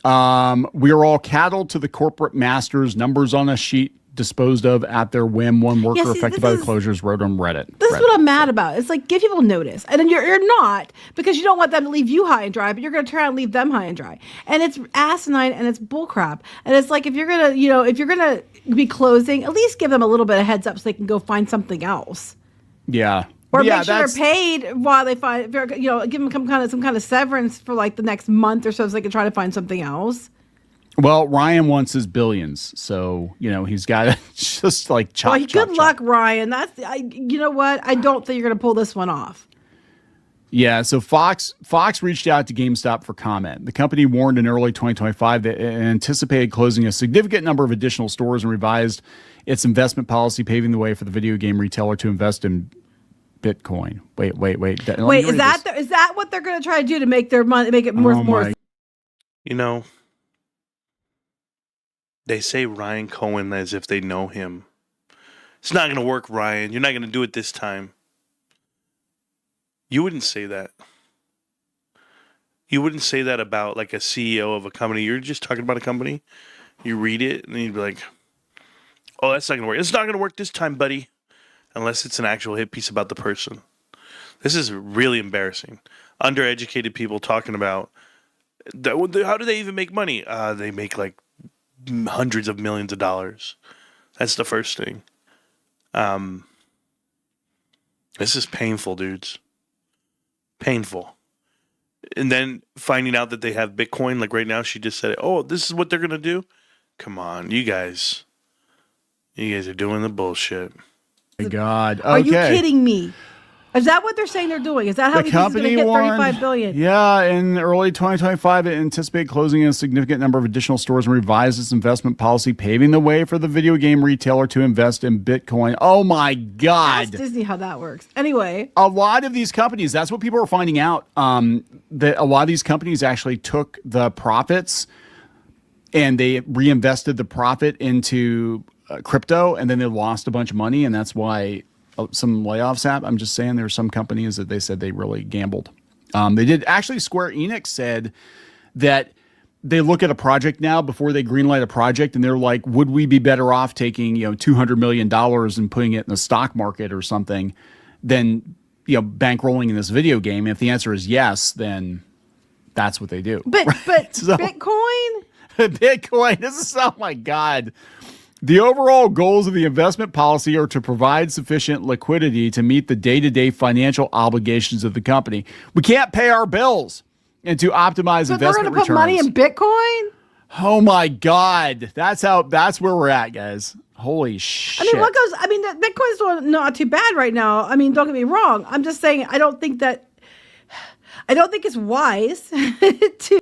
lot. We are all cattle to the corporate masters, numbers on a sheet, disposed of at their whim. One worker affected by the closures wrote on Reddit. This is what I'm mad about. It's like, give people notice, and then you're not, because you don't want them to leave you high and dry, but you're going to try and leave them high and dry, and it's asinine and it's bullcrap. And it's like, if you're gonna be closing, at least give them a little bit of heads up so they can go find something else. Yeah. Or make sure they're paid while they find, give them some kind of severance for like the next month or so they can try to find something else. Well, Ryan wants his billions, so he's got to just like chop. Good luck, Ryan. You know what? I don't think you're going to pull this one off. Yeah. So Fox reached out to GameStop for comment. The company warned in early 2025 that it anticipated closing a significant number of additional stores and revised its investment policy, paving the way for the video game retailer to invest in Bitcoin. Wait. Is that what they're going to try to do to make their money, make it more? They say Ryan Cohen as if they know him. It's not going to work, Ryan. You're not going to do it this time. You wouldn't say that. You wouldn't say that about like a CEO of a company. You're just talking about a company. You read it and then you'd be like, oh, that's not going to work. It's not going to work this time, buddy. Unless it's an actual hit piece about the person. This is really embarrassing. Undereducated people talking about, how do they even make money? They make like hundreds of millions of dollars. That's the first thing. This is painful, dudes. Painful. And then finding out that they have Bitcoin, like right now, she just said, oh, this is what they're gonna do. Come on, you guys are doing the bullshit. My God. Okay. Are you kidding me? Is that what they're saying they're doing? Is that how the company get warned, $35 billion? Yeah, in early 2025, it anticipated closing a significant number of additional stores and revised its investment policy, paving the way for the video game retailer to invest in Bitcoin. Oh my God. Ask Disney how that works. Anyway. A lot of these companies, that's what people are finding out, that a lot of these companies actually took the profits and they reinvested the profit into crypto, and then they lost a bunch of money, and that's why some layoffs happen. I'm just saying there are some companies that they said they really gambled. They did. Actually, Square Enix said that they look at a project now before they greenlight a project, and they're like, would we be better off taking $200 million and putting it in the stock market or something than bankrolling in this video game? If the answer is yes, then that's what they do. But So- Bitcoin? Bitcoin. This is, oh my God. The overall goals of the investment policy are to provide sufficient liquidity to meet the day-to-day financial obligations of the company. We can't pay our bills and to optimize But we're investment going to put money in Bitcoin? Oh my God. That's where we're at, guys. Holy shit. I mean, the Bitcoin's doing not too bad right now. I mean, don't get me wrong. I'm just saying, I don't think it's wise to.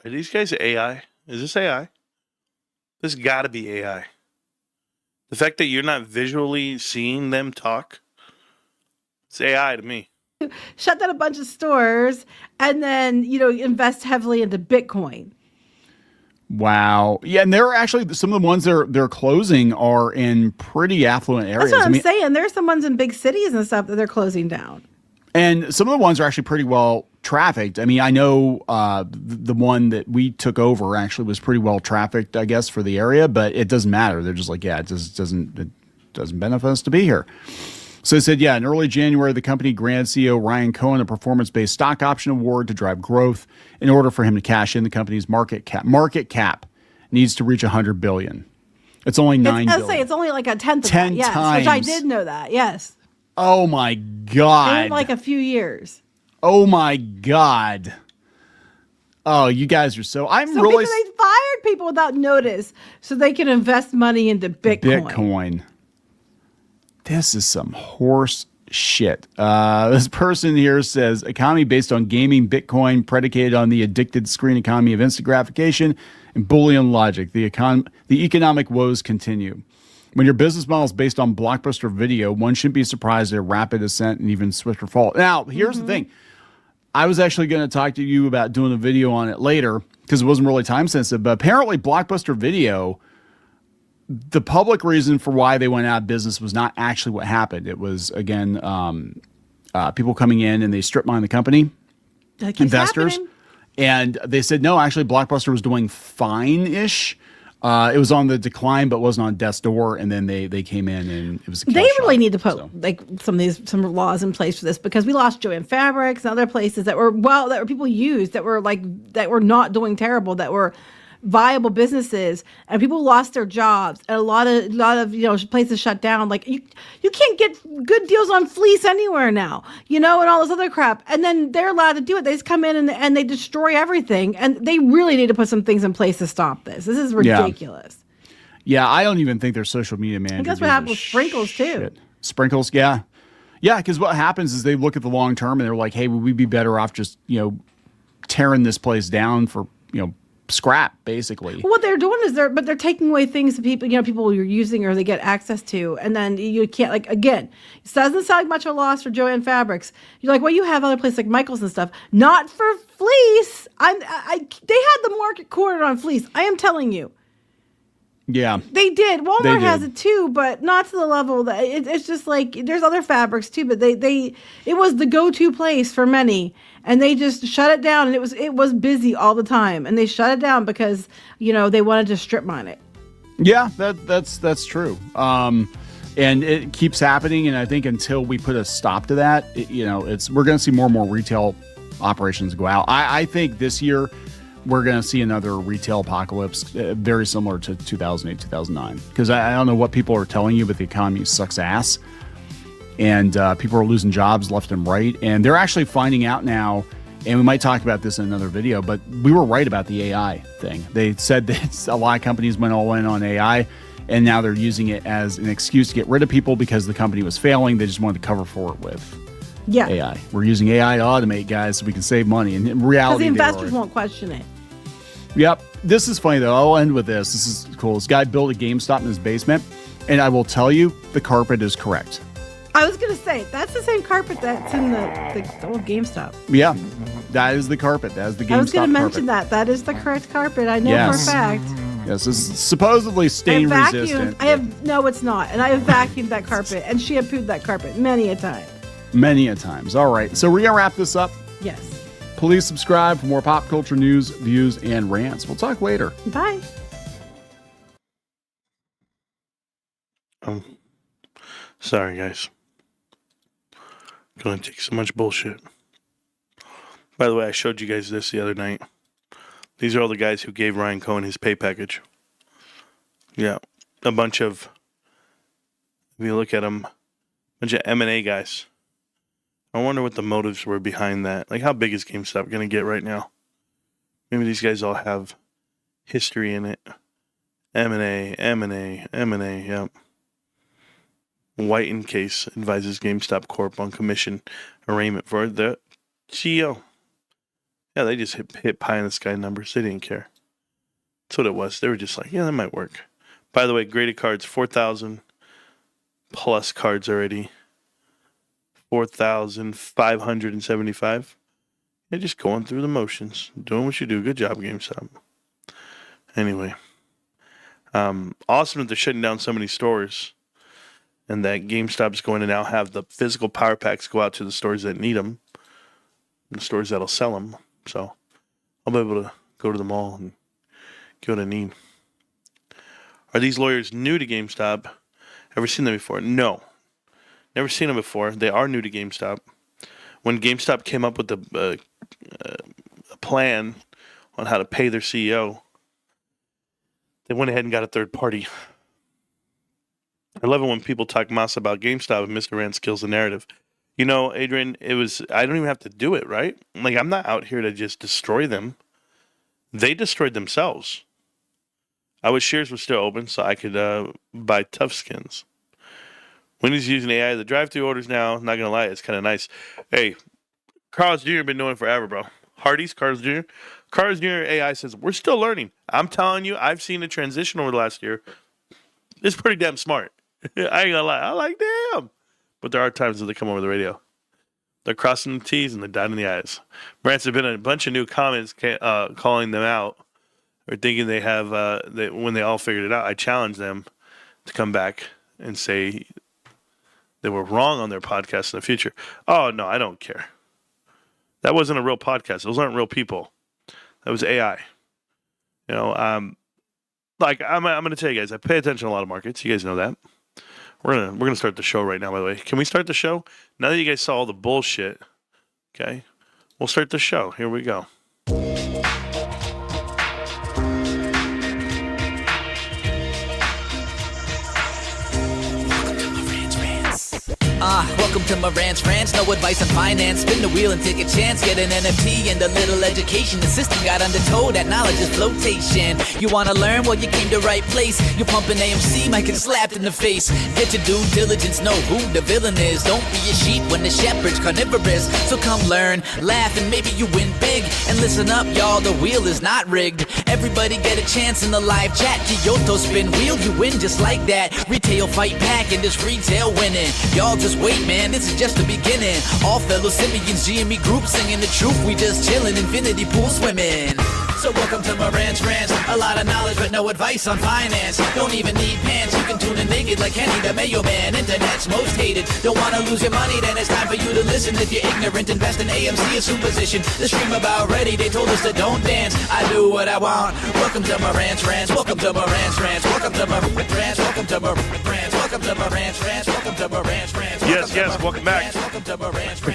Are these guys AI? Is this AI? This got to be AI. The fact that you're not visually seeing them talk, it's AI to me. Shut down a bunch of stores and then, invest heavily into Bitcoin. Wow. Yeah, and they're actually, some of the ones they're closing are in pretty affluent areas. That's what I'm saying. There's some ones in big cities and stuff that they're closing down. And some of the ones are actually pretty well trafficked. I mean, I know the one that we took over actually was pretty well trafficked, I guess, for the area, but it doesn't matter. They're just like, yeah, it doesn't benefit us to be here. So they said, yeah, in early January, the company granted CEO Ryan Cohen a performance-based stock option award to drive growth. In order for him to cash in, the company's market cap needs to reach $100 billion. It's only $9 billion. I'll say it's only like a tenth of 10 that. Yes, times. which I did know that. Yes. Oh my God. In like a few years. Oh my God. Oh, you guys are so. They fired people without notice so they can invest money into Bitcoin. This is some horse shit. This person here says economy based on gaming, Bitcoin predicated on the addicted screen economy of instant gratification and Boolean logic. The economic woes continue. When your business model is based on blockbuster video, one shouldn't be surprised at a rapid ascent and even swifter fall. Now, here's the thing. I was actually going to talk to you about doing a video on it later because it wasn't really time sensitive, but apparently blockbuster video, the public reason for why they went out of business was not actually what happened. It was, again, people coming in and they strip mine the company, investors. Happening. And they said, no, actually Blockbuster was doing fine-ish. It was on the decline, but wasn't on death's door. And then they came in and it was a They really need to put some laws in place for this because we lost Joanne Fabrics and other places that were people used that were not doing terrible, that were viable businesses, and people lost their jobs, and a lot of places shut down. Like you can't get good deals on fleece anywhere now, and all this other crap. And then they're allowed to do it. They just come in and they destroy everything. And they really need to put some things in place to stop this. This is ridiculous. Yeah, I don't even think their social media manager. And that's what happened with Sprinkles too. Sprinkles, yeah. Yeah, because what happens is they look at the long term and they're like, hey, would we be better off just, tearing this place down for, scrap, basically. Well, what they're doing is they're taking away things that people you're using or they get access to, and then you can't, again, it doesn't sound like much of a loss for Joanne Fabrics. You're like, well, you have other places like Michael's and stuff, not for fleece. They had the market cornered on fleece. I am telling you. Yeah, they did. Walmart has it too, but not to the level that it's just like there's other fabrics too. But it was the go-to place for many, and they just shut it down. And it was busy all the time, and they shut it down because they wanted to strip mine it. Yeah, that's true. And it keeps happening. And I think until we put a stop to that, we're going to see more and more retail operations go out. I think this year we're going to see another retail apocalypse very similar to 2008, 2009. Because I don't know what people are telling you, but the economy sucks ass. And people are losing jobs left and right. And they're actually finding out now, and we might talk about this in another video, but we were right about the AI thing. They said that a lot of companies went all in on AI, and now they're using it as an excuse to get rid of people because the company was failing. They just wanted to cover for it with AI. We're using AI to automate, guys, so we can save money. And in reality, because the investors won't question it. Yep. This is funny, though. I'll end with this. This is cool. This guy built a GameStop in his basement, and I will tell you, the carpet is correct. I was going to say, that's the same carpet that's in the old GameStop. Yeah. That is the carpet. That is the GameStop carpet. I was going to mention that. That is the correct carpet. I know for a fact. Yes, this is supposedly stain resistant. No, it's not. And I have vacuumed that carpet and shampooed that carpet many a time. Many a times. All right. So we're going to wrap this up. Yes. Please subscribe for more pop culture news, views, and rants. We'll talk later. Bye. Sorry, guys. Gonna take so much bullshit. By the way, I showed you guys this the other night. These are all the guys who gave Ryan Cohen his pay package. Yeah, a bunch of, if you look at them, a bunch of M&A guys. I wonder what the motives were behind that. Like, how big is GameStop going to get right now? Maybe these guys all have history in it. M&A, yep. White & Case advises GameStop Corp on commission arraignment for the CEO. Yeah, they just hit pie in the sky numbers. They didn't care. That's what it was. They were just like, yeah, that might work. By the way, graded cards, 4,000 plus cards already. 4,575. Yeah, just going through the motions. Doing what you do. Good job, GameStop. Anyway. Awesome that they're shutting down so many stores. And that GameStop's going to now have the physical power packs go out to the stores that need them. The stores that'll sell them. So I'll be able to go to the mall and get what I need. Are these lawyers new to GameStop? Ever seen them before? No. Never seen them before. They are new to GameStop. When GameStop came up with a plan on how to pay their CEO, they went ahead and got a third party. I love it when people talk mess about GameStop and Mr. Rantz kills the narrative. You know, Adrian, I don't even have to do it, right? Like, I'm not out here to just destroy them. They destroyed themselves. I wish Shears was still open so I could buy Tough Skins. Wendy's using AI. The drive-thru orders now, not going to lie, it's kind of nice. Hey, Carl's Jr. been doing it forever, bro. Hardee's, Carl's Jr. Carl's Jr. AI says, we're still learning. I'm telling you, I've seen a transition over the last year. It's pretty damn smart. I ain't going to lie. I like them. But there are times that they come over the radio. They're crossing the T's and they're dotting the I's. Marantz have been a bunch of new comments calling them out or thinking they have, when they all figured it out. I challenged them to come back and say they were wrong on their podcast in the future. Oh, no, I don't care. That wasn't a real podcast. Those aren't real people. That was AI. You know, like I'm going to tell you guys, I pay attention to a lot of markets. You guys know that. We're gonna start the show right now, by the way. Can we start the show? Now that you guys saw all the bullshit, okay, we'll start the show. Here we go. Welcome to Marantz Rantz, no advice on finance. Spin the wheel and take a chance. Get an NFT and a little education. The system got undertold, that knowledge is flotation. You wanna learn? Well, you came to right place. You're pumping AMC, might get slapped in the face. Get your due diligence, know who the villain is. Don't be a sheep when the shepherd's carnivorous. So come learn, laugh, and maybe you win big. And listen up, y'all, the wheel is not rigged. Everybody get a chance in the live chat. Kyoto spin wheel, you win just like that. Retail fight pack and this retail winning. Y'all just wait, man, this is just the beginning. All fellow simians, GME group singing the truth. We just chillin', infinity pool swimming. So welcome to Marantz Rantz. A lot of knowledge but no advice on finance. Don't even need pants, you can tune in naked like Henny the Mayo Man. Internet's most hated. Don't wanna lose your money, then it's time for you to listen. If you're ignorant, invest in AMC, a superstition. The stream about ready, they told us to don't dance. I do what I want. Welcome to Marantz Rantz. Welcome to Marantz Rantz. Welcome to Marantz Rantz. Welcome to Marantz Rantz. Welcome to Marantz Rantz. Welcome to Marantz Rantz. Yes, welcome back.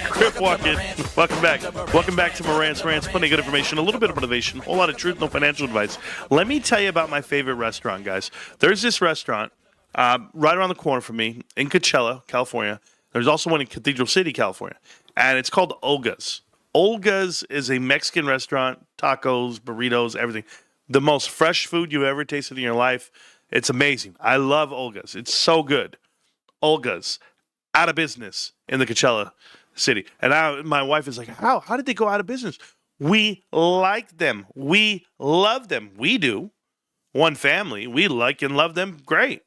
Crip walking. Welcome back. Welcome back to Marantz Rantz. Plenty of good information, a little bit of motivation, a whole lot of truth, no financial advice. Let me tell you about my favorite restaurant, guys. There's this restaurant right around the corner from me in Coachella, California. There's also one in Cathedral City, California, and it's called Olga's. Olga's is a Mexican restaurant, tacos, burritos, everything. The most fresh food you've ever tasted in your life. It's amazing. I love Olga's. It's so good. Olga's out of business in the Coachella City. And my wife is like, how did they go out of business? We like them. We love them. We do. One family. We like and love them. Great.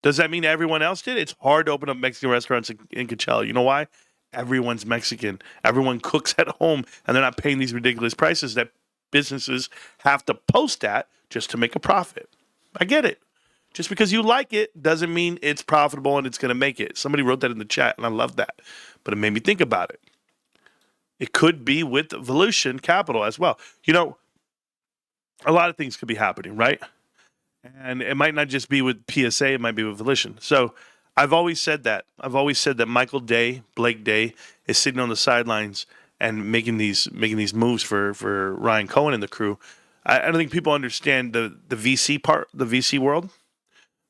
Does that mean everyone else did? It's hard to open up Mexican restaurants in Coachella. You know why? Everyone's Mexican. Everyone cooks at home, and they're not paying these ridiculous prices that businesses have to post at just to make a profit. I get it. Just because you like it doesn't mean it's profitable and it's going to make it. Somebody wrote that in the chat, and I love that. But it made me think about it. It could be with Volution Capital as well. You know, a lot of things could be happening, right? And it might not just be with PSA, it might be with Volution. So I've always said that. I've always said that Blake Day, is sitting on the sidelines and making these moves for Ryan Cohen and the crew. I don't think people understand the VC part, the VC world,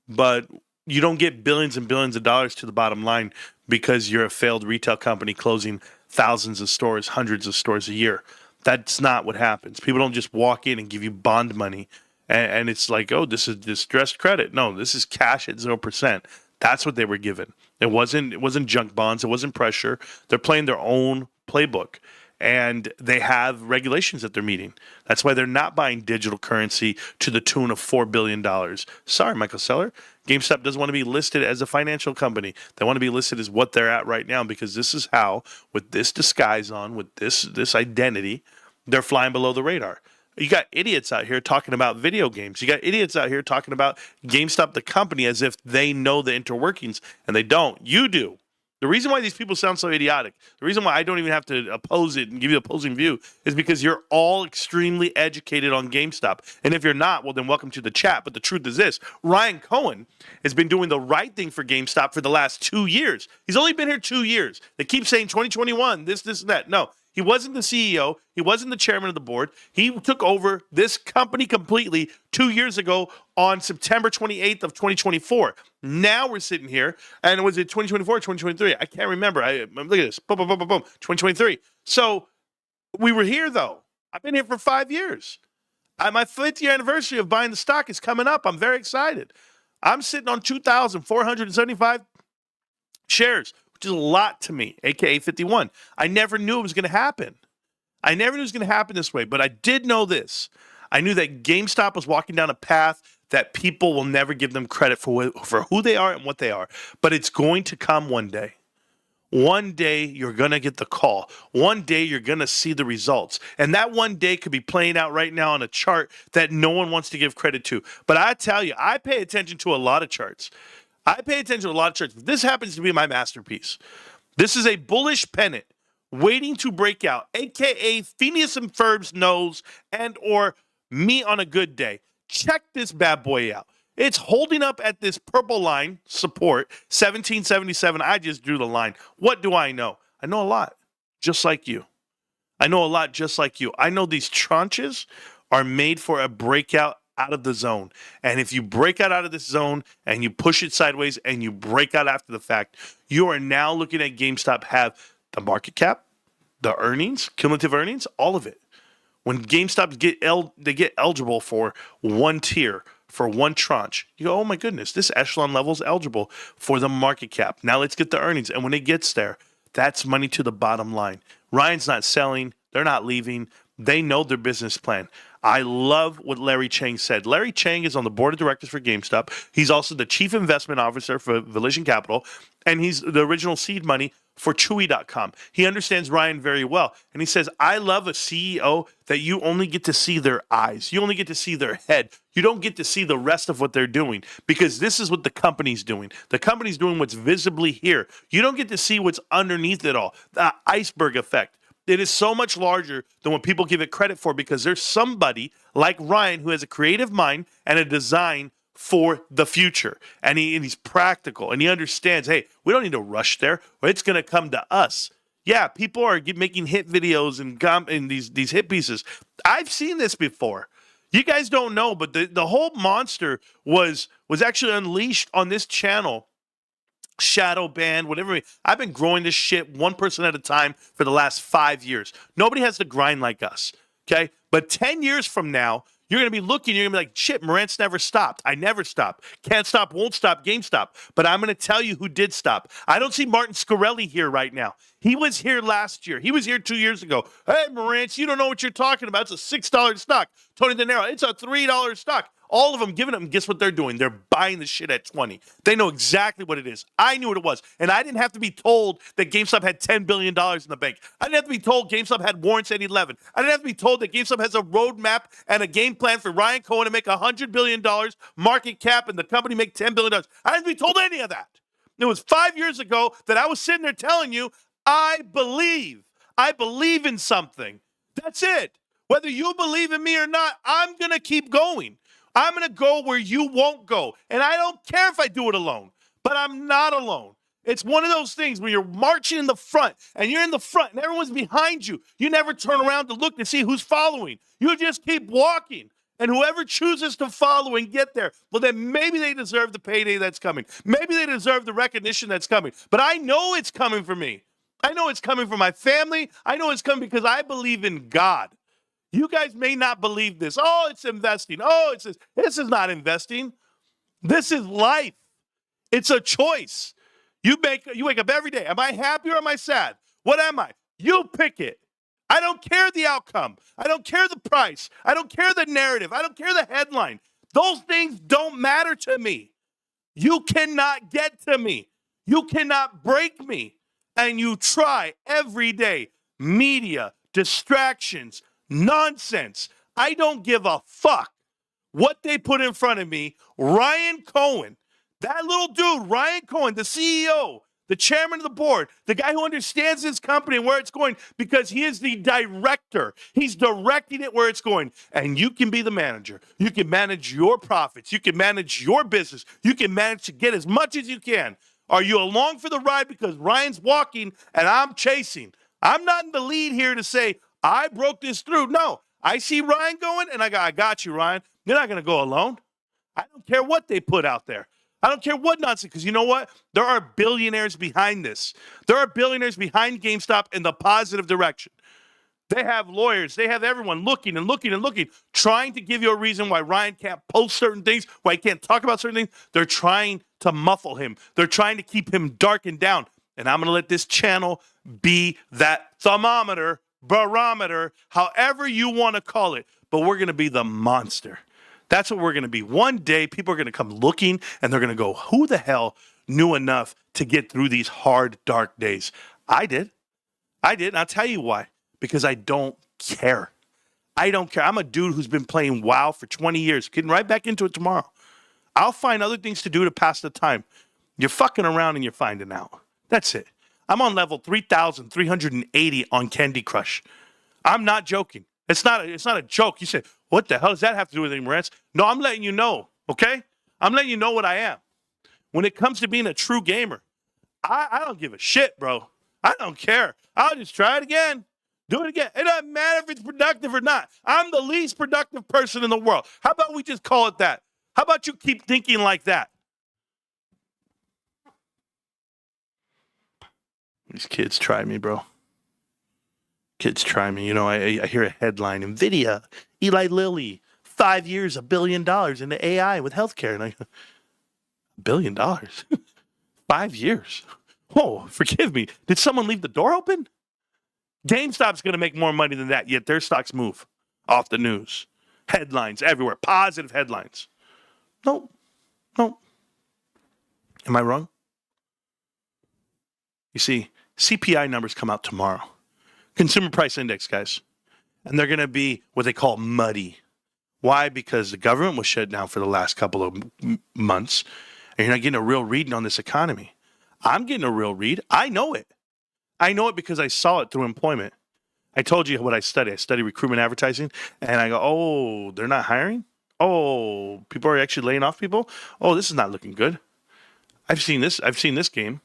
but you don't get billions and billions of dollars to the bottom line because you're a failed retail company closing thousands of stores, hundreds of stores a year. That's not what happens. People don't just walk in and give you bond money and it's like, oh, this is distressed credit. No, this is cash at 0%. That's what they were given. It wasn't junk bonds. It wasn't pressure. They're playing their own playbook. And they have regulations that they're meeting. That's why they're not buying digital currency to the tune of $4 billion. Sorry, Michael Seller. GameStop doesn't want to be listed as a financial company. They want to be listed as what they're at right now because this is how, with this disguise on, with this identity, they're flying below the radar. You got idiots out here talking about video games. You got idiots out here talking about GameStop, the company, as if they know the interworkings, and they don't. You do. The reason why these people sound so idiotic, the reason why I don't even have to oppose it and give you an opposing view is because you're all extremely educated on GameStop. And if you're not, well, then welcome to the chat. But the truth is this, Ryan Cohen has been doing the right thing for GameStop for the last 2 years. He's only been here 2 years. They keep saying 2021, this, and that. No, he wasn't the CEO. He wasn't the chairman of the board. He took over this company completely 2 years ago on September 28th of 2024. Now we're sitting here, and was it 2024 or 2023? I can't remember. Look at this. Boom, boom, boom, boom, boom. 2023. So we were here, though. I've been here for 5 years. My 5th year anniversary of buying the stock is coming up. I'm very excited. I'm sitting on 2,475 shares, which is a lot to me, aka 51. I never knew it was going to happen. I never knew it was going to happen this way, but I did know this. I knew that GameStop was walking down a path that people will never give them credit for who they are and what they are. But it's going to come one day. One day you're going to get the call. One day you're going to see the results. And that one day could be playing out right now on a chart that no one wants to give credit to. But I tell you, I pay attention to a lot of charts. This happens to be my masterpiece. This is a bullish pennant waiting to break out, aka Phineas and Ferb's nose and or me on a good day. Check this bad boy out. It's holding up at this purple line support, 1777. I just drew the line. What do I know? I know a lot, just like you. I know these tranches are made for a breakout out of the zone. And if you break out of this zone and you push it sideways and you break out after the fact, you are now looking at GameStop have the market cap, the earnings, cumulative earnings, all of it. When GameStop get eligible for one tier, for one tranche, you go, oh my goodness, this echelon level is eligible for the market cap. Now let's get the earnings. And when it gets there, that's money to the bottom line. Ryan's not selling. They're not leaving. They know their business plan. I love what Larry Chang said. Larry Chang is on the board of directors for GameStop. He's also the chief investment officer for Volition Capital, and he's the original seed money for Chewy.com. He understands Ryan very well. And he says, I love a CEO that you only get to see their eyes. You only get to see their head. You don't get to see the rest of what they're doing because this is what the company's doing. The company's doing what's visibly here. You don't get to see what's underneath it all. The iceberg effect. It is so much larger than what people give it credit for because there's somebody like Ryan who has a creative mind and a design for the future. And he's practical and he understands, hey, we don't need to rush there or it's going to come to us. Yeah, people are making hit videos and these hit pieces. I've seen this before. You guys don't know, but the whole monster was actually unleashed on this channel. Shadow band, whatever. I've been growing this shit one person at a time for the last 5 years. Nobody has to grind like us, okay? But 10 years from now, you're going to be looking, you're going to be like, shit, Marantz never stopped. I never stopped. Can't stop, won't stop, GameStop. But I'm going to tell you who did stop. I don't see Martin Scarelli here right now. He was here last year. He was here 2 years ago. Hey, Marantz, you don't know what you're talking about. It's a $6 stock. Tony De Niro, it's a $3 stock. All of them giving them, guess what they're doing? They're buying the shit at 20. They know exactly what it is. I knew what it was. And I didn't have to be told that GameStop had $10 billion in the bank. I didn't have to be told GameStop had warrants at 11. I didn't have to be told that GameStop has a roadmap and a game plan for Ryan Cohen to make $100 billion market cap and the company make $10 billion. I didn't have to be told any of that. It was 5 years ago that I was sitting there telling you, I believe in something. That's it. Whether you believe in me or not, I'm going to keep going. I'm going to go where you won't go. And I don't care if I do it alone, but I'm not alone. It's one of those things where you're marching in the front and you're in the front and everyone's behind you. You never turn around to look to see who's following. You just keep walking. And whoever chooses to follow and get there, well, then maybe they deserve the payday that's coming. Maybe they deserve the recognition that's coming. But I know it's coming for me. I know it's coming for my family. I know it's coming because I believe in God. You guys may not believe this. Oh, it's investing. Oh, it's this. This is not investing. This is life. It's a choice. You wake up every day. Am I happy or am I sad? What am I? You pick it. I don't care the outcome. I don't care the price. I don't care the narrative. I don't care the headline. Those things don't matter to me. You cannot get to me. You cannot break me. And you try every day. Media, distractions, nonsense. I don't give a fuck what they put in front of me. Ryan Cohen, that little dude, Ryan Cohen, the CEO, the chairman of the board, the guy who understands his company and where it's going because he is the director. He's directing it where it's going. And you can be the manager. You can manage your profits. You can manage your business. You can manage to get as much as you can. Are you along for the ride because Ryan's walking and I'm chasing? I'm not in the lead here to say, I broke this through. No, I see Ryan going and I got you, Ryan. You're not going to go alone. I don't care what they put out there. I don't care what nonsense, because you know what? There are billionaires behind this. There are billionaires behind GameStop in the positive direction. They have lawyers. They have everyone looking and looking and looking, trying to give you a reason why Ryan can't post certain things, why he can't talk about certain things. They're trying to muffle him. They're trying to keep him darkened down. And I'm going to let this channel be that thermometer, barometer, however you want to call it. But we're going to be the monster. That's what we're going to be. One day, people are going to come looking, and they're going to go, who the hell knew enough to get through these hard, dark days? I did. And I'll tell you why. Because I don't care. I don't care. I'm a dude who's been playing WoW for 20 years. Getting right back into it tomorrow. I'll find other things to do to pass the time. You're fucking around and you're finding out. That's it. I'm on level 3,380 on Candy Crush. I'm not joking. It's not a joke. You say, what the hell does that have to do with anything, Marantz? No, I'm letting you know, okay? I'm letting you know what I am. When it comes to being a true gamer, I don't give a shit, bro. I don't care. I'll just try it again. Do it again. It doesn't matter if it's productive or not. I'm the least productive person in the world. How about we just call it that? How about you keep thinking like that? These kids try me, bro. Kids try me. You know, I hear a headline, NVIDIA, Eli Lilly, 5 years, $1 billion into AI with healthcare. And I go, $1 billion? 5 years? Oh, forgive me. Did someone leave the door open? GameStop's going to make more money than that, yet their stocks move off the news. Headlines everywhere. Positive headlines. No. Am I wrong? You see, CPI numbers come out tomorrow. Consumer Price Index, guys. And they're going to be what they call muddy. Why? Because the government was shut down for the last couple of months, and you're not getting a real read on this economy. I'm getting a real read. I know it. I know it because I saw it through employment. I told you what I study. I study recruitment advertising, and I go, oh, they're not hiring? Oh, people are actually laying off people? Oh, this is not looking good. I've seen this game.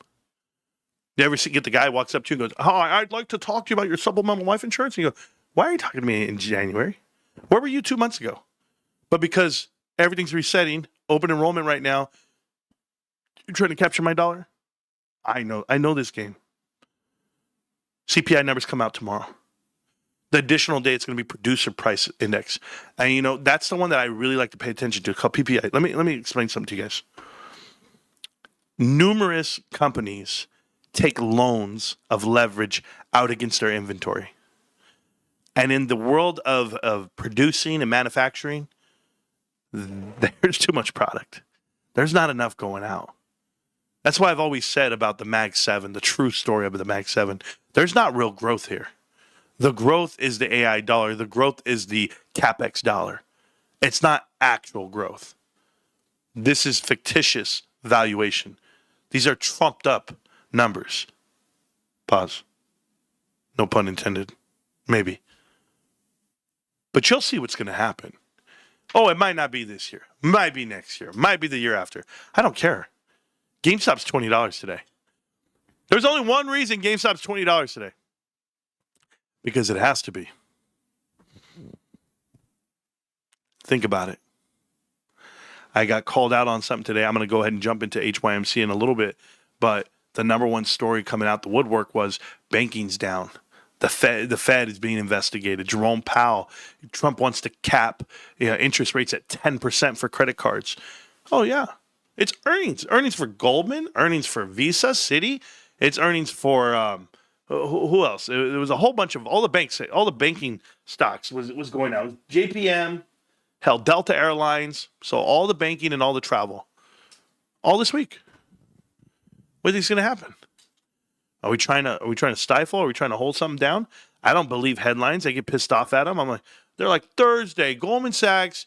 You ever get the guy who walks up to you and goes, oh, I'd like to talk to you about your supplemental life insurance? And you go, why are you talking to me in January? Where were you 2 months ago? But because everything's resetting, open enrollment right now, you're trying to capture my dollar? I know this game. CPI numbers come out tomorrow. The additional day, it's going to be producer price index. And, you know, that's the one that I really like to pay attention to, called PPI. Let me explain something to you guys. Numerous companies take loans of leverage out against their inventory. And in the world of producing and manufacturing, there's too much product. There's not enough going out. That's why I've always said about the Mag 7, the true story of the Mag 7, there's not real growth here. The growth is the AI dollar. The growth is the CapEx dollar. It's not actual growth. This is fictitious valuation. These are trumped up numbers. Pause. No pun intended. Maybe. But you'll see what's going to happen. Oh, it might not be this year. Might be next year. Might be the year after. I don't care. GameStop's $20 today. There's only one reason GameStop's $20 today. Because it has to be. Think about it. I got called out on something today. I'm going to go ahead and jump into HYMC in a little bit. But the number one story coming out the woodwork was banking's down. The Fed is being investigated. Jerome Powell, Trump wants to cap interest rates at 10% for credit cards. Oh, yeah. It's earnings. Earnings for Goldman, earnings for Visa, Citi. It's earnings for who else? It was a whole bunch of all the banks, all the banking stocks was going out. JPM, hell, Delta Airlines. So all the banking and all the travel. All this week. What do you think is going to happen? Are we trying to stifle? Are we trying to hold something down? I don't believe headlines. I get pissed off at them. I'm like, they're like Thursday, Goldman Sachs,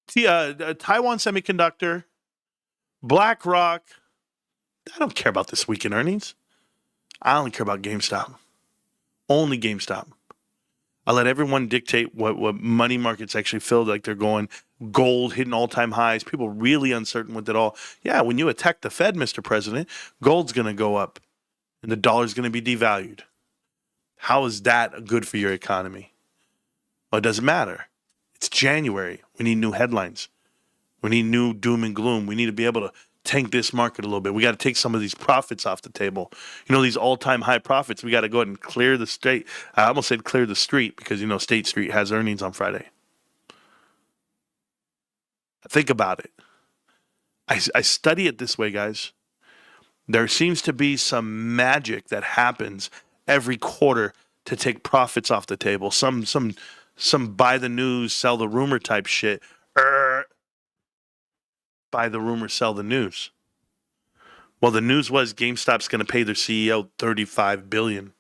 Taiwan Semiconductor, BlackRock. I don't care about this week in earnings. I only care about GameStop. Only GameStop. I let everyone dictate what money markets actually feel like they're going. Gold hitting all-time highs. People really uncertain with it all. Yeah, when you attack the Fed, Mr. President, gold's going to go up. And the dollar's going to be devalued. How is that good for your economy? Well, it doesn't matter. It's January. We need new headlines. We need new doom and gloom. We need to be able to tank this market a little bit. We got to take some of these profits off the table. These all-time high profits, we got to go ahead and clear the state. I almost said clear the street because, State Street has earnings on Friday. Think about it. I study it this way, guys. There seems to be some magic that happens every quarter to take profits off the table. Some buy the news, sell the rumor type shit. Buy the rumor, sell the news. Well, the news was GameStop's going to pay their CEO $35 billion.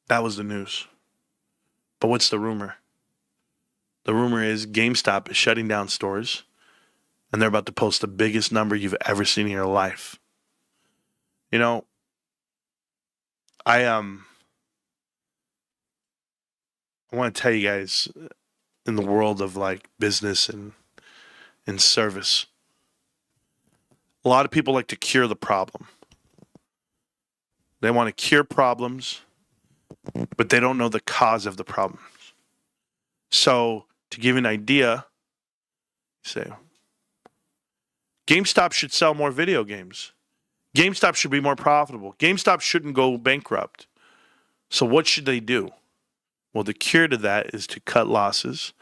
That was the news. But what's the rumor? The rumor is GameStop is shutting down stores. And they're about to post the biggest number you've ever seen in your life. I want to tell you guys, in the world of like business and service, a lot of people like to cure the problem. They want to cure problems, but they don't know the cause of the problems. So, to give you an idea, say, GameStop should sell more video games. GameStop should be more profitable. GameStop shouldn't go bankrupt. So what should they do? Well, the cure to that is to cut losses,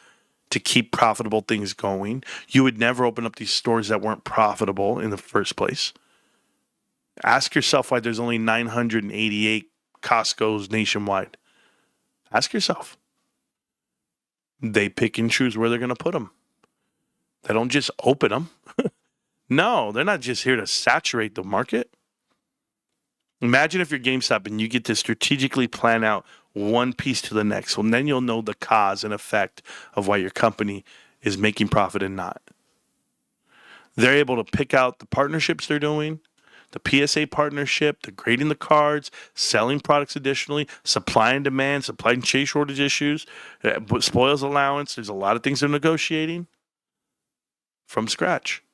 to keep profitable things going. You would never open up these stores that weren't profitable in the first place. Ask yourself why there's only 988 Costco's nationwide. Ask yourself. They pick and choose where they're going to put them. They don't just open them. No, they're not just here to saturate the market. Imagine if you're GameStop and you get to strategically plan out one piece to the next. Well, then you'll know the cause and effect of why your company is making profit and not. They're able to pick out the partnerships they're doing, the PSA partnership, the grading the cards, selling products additionally, supply and demand, supply and chain shortage issues, spoils allowance. There's a lot of things they're negotiating from scratch.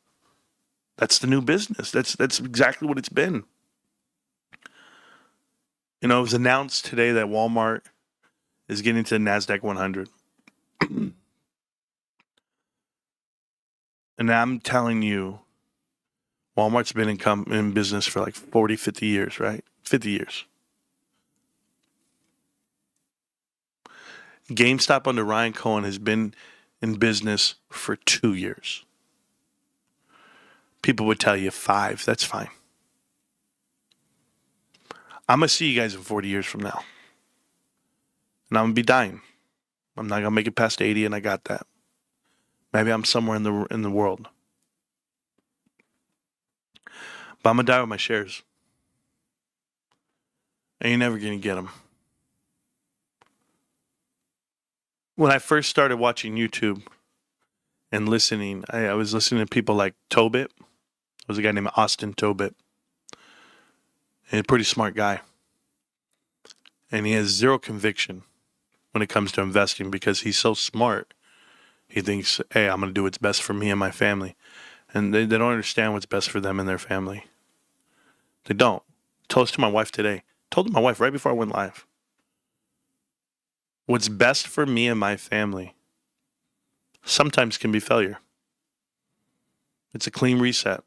That's the new business. That's exactly what it's been. It was announced today that Walmart is getting to the NASDAQ 100. And I'm telling you, Walmart's been in business for like 40, 50 years, right? 50 years. GameStop under Ryan Cohen has been in business for 2 years. People would tell you 5. That's fine. I'm going to see you guys in 40 years from now. And I'm going to be dying. I'm not going to make it past 80, and I got that. Maybe I'm somewhere in the world. But I'm going to die with my shares. And you're never going to get them. When I first started watching YouTube and listening, I was listening to people like Tobit. There was a guy named Austin Tobit. And a pretty smart guy. And he has zero conviction when it comes to investing because he's so smart. He thinks, hey, I'm going to do what's best for me and my family. And they don't understand what's best for them and their family. They don't. Told this to my wife today. Told my wife right before I went live. What's best for me and my family sometimes can be failure. It's a clean reset.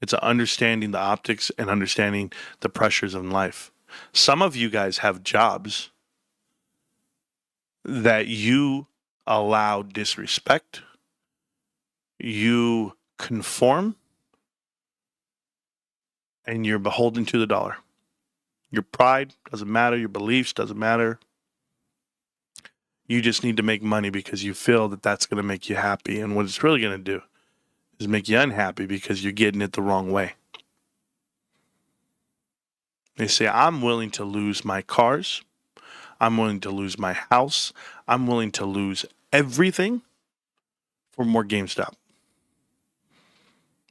It's understanding the optics and understanding the pressures of life. Some of you guys have jobs that you allow disrespect, you conform, and you're beholden to the dollar. Your pride doesn't matter, your beliefs doesn't matter. You just need to make money because you feel that that's going to make you happy. And what it's really going to do is make you unhappy because you're getting it the wrong way. They say, I'm willing to lose my cars. I'm willing to lose my house. I'm willing to lose everything for more GameStop.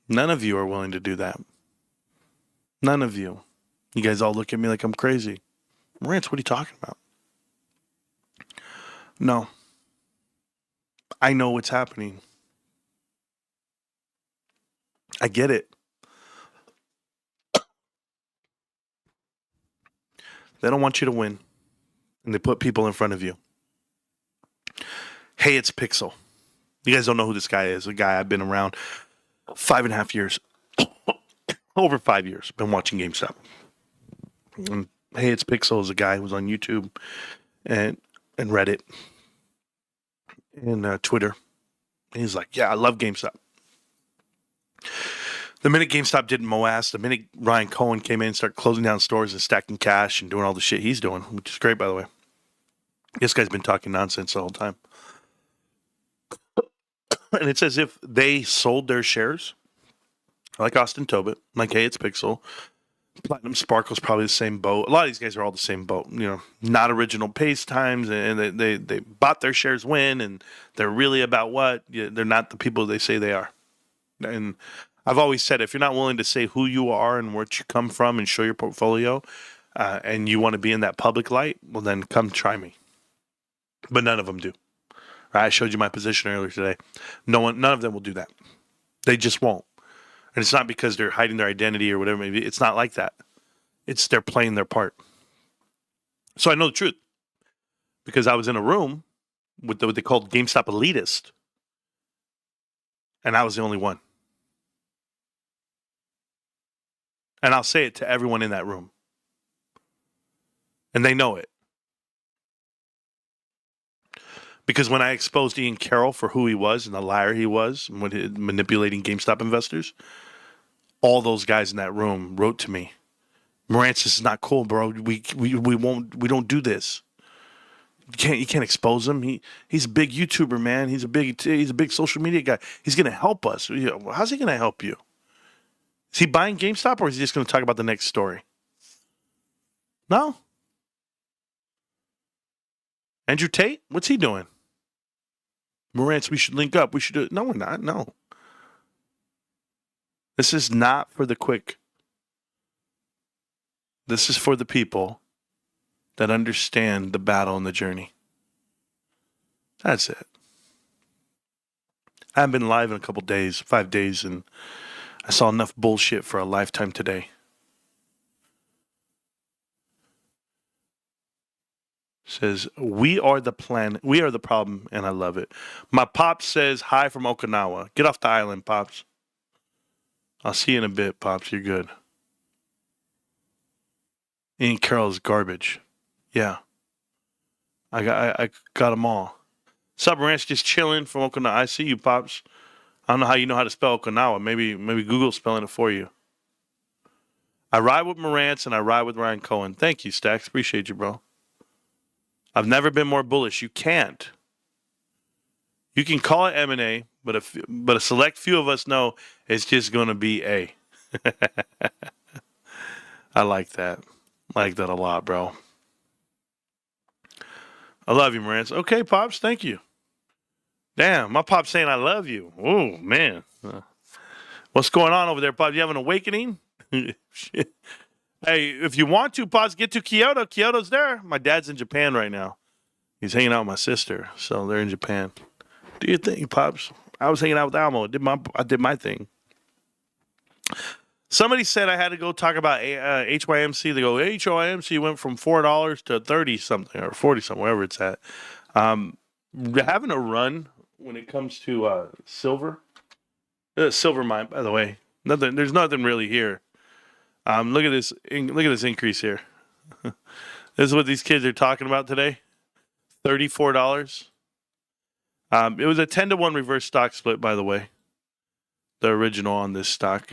None of you are willing to do that. None of you. You guys all look at me like I'm crazy. Rantz, what are you talking about? No. I know what's happening. I get it. They don't want you to win. And they put people in front of you. Hey, it's Pixel. You guys don't know who this guy is. A guy I've been around 5.5 years. Over 5 years. Been watching GameStop. And Hey, it's Pixel is a guy who's on YouTube and Reddit and Twitter. And he's like, yeah, I love GameStop. The minute GameStop did MOAS, the minute Ryan Cohen came in and started closing down stores and stacking cash and doing all the shit he's doing, which is great, by the way. This guy's been talking nonsense the whole time. And it's as if they sold their shares, like Austin Tobit, like Hey, it's Pixel. Platinum Sparkle's probably the same boat. A lot of these guys are all the same boat. You know, not original pace times, and they bought their shares when, and they're really about what? They're not the people they say they are. And I've always said, if you're not willing to say who you are and where you come from and show your portfolio, and you want to be in that public light, well, then come try me. But none of them do. Right? I showed you my position earlier today. None of them will do that. They just won't. And it's not because they're hiding their identity or whatever. Maybe it's not like that. It's they're playing their part. So I know the truth because I was in a room with what they called GameStop elitist, and I was the only one. And I'll say it to everyone in that room, and they know it. Because when I exposed Ian Carroll for who he was and the liar he was, and manipulating GameStop investors, all those guys in that room wrote to me, Marantz, this is not cool, bro. We don't do this. You can't expose him. He's a big YouTuber, man. He's a big social media guy. He's gonna help us. How's he gonna help you? Is he buying GameStop or is he just gonna talk about the next story? No. Andrew Tate, what's he doing? Marantz, we should link up. We should do it. No, we're not. No. This is not for the quick. This is for the people that understand the battle and the journey. That's it. I haven't been live in a couple days, 5 days, and I saw enough bullshit for a lifetime today. Says, we are the planet, we are the problem, and I love it. My Pops says, hi from Okinawa. Get off the island, Pops. I'll see you in a bit, Pops. You're good. Ian Carroll's garbage. Yeah. I got them all. Sup, Ranch, just chilling from Okinawa. I see you, Pops. I don't know how you know how to spell Okinawa. Maybe Google's spelling it for you. I ride with Marantz and I ride with Ryan Cohen. Thank you, Stacks. Appreciate you, bro. I've never been more bullish. You can't. You can call it M&A, but a select few of us know it's just going to be A. I like that. I like that a lot, bro. I love you, Marantz. Okay, Pops. Thank you. Damn, my Pop's saying I love you. Oh, man. What's going on over there, Pops? You have an awakening? Shit. Hey, if you want to, Pops, get to Kyoto. Kyoto's there. My dad's in Japan right now. He's hanging out with my sister, so they're in Japan. Do your thing, Pops. I was hanging out with Almo. I did my thing. Somebody said I had to go talk about HYMC. They go, HYMC went from $4 to 30 something or 40 something, wherever it's at. Having a run when it comes to silver. Silver mine, by the way. There's nothing really here. Look at this increase here. This is what these kids are talking about today. $34. It was a 10-to-1 reverse stock split, by the way. The original on this stock.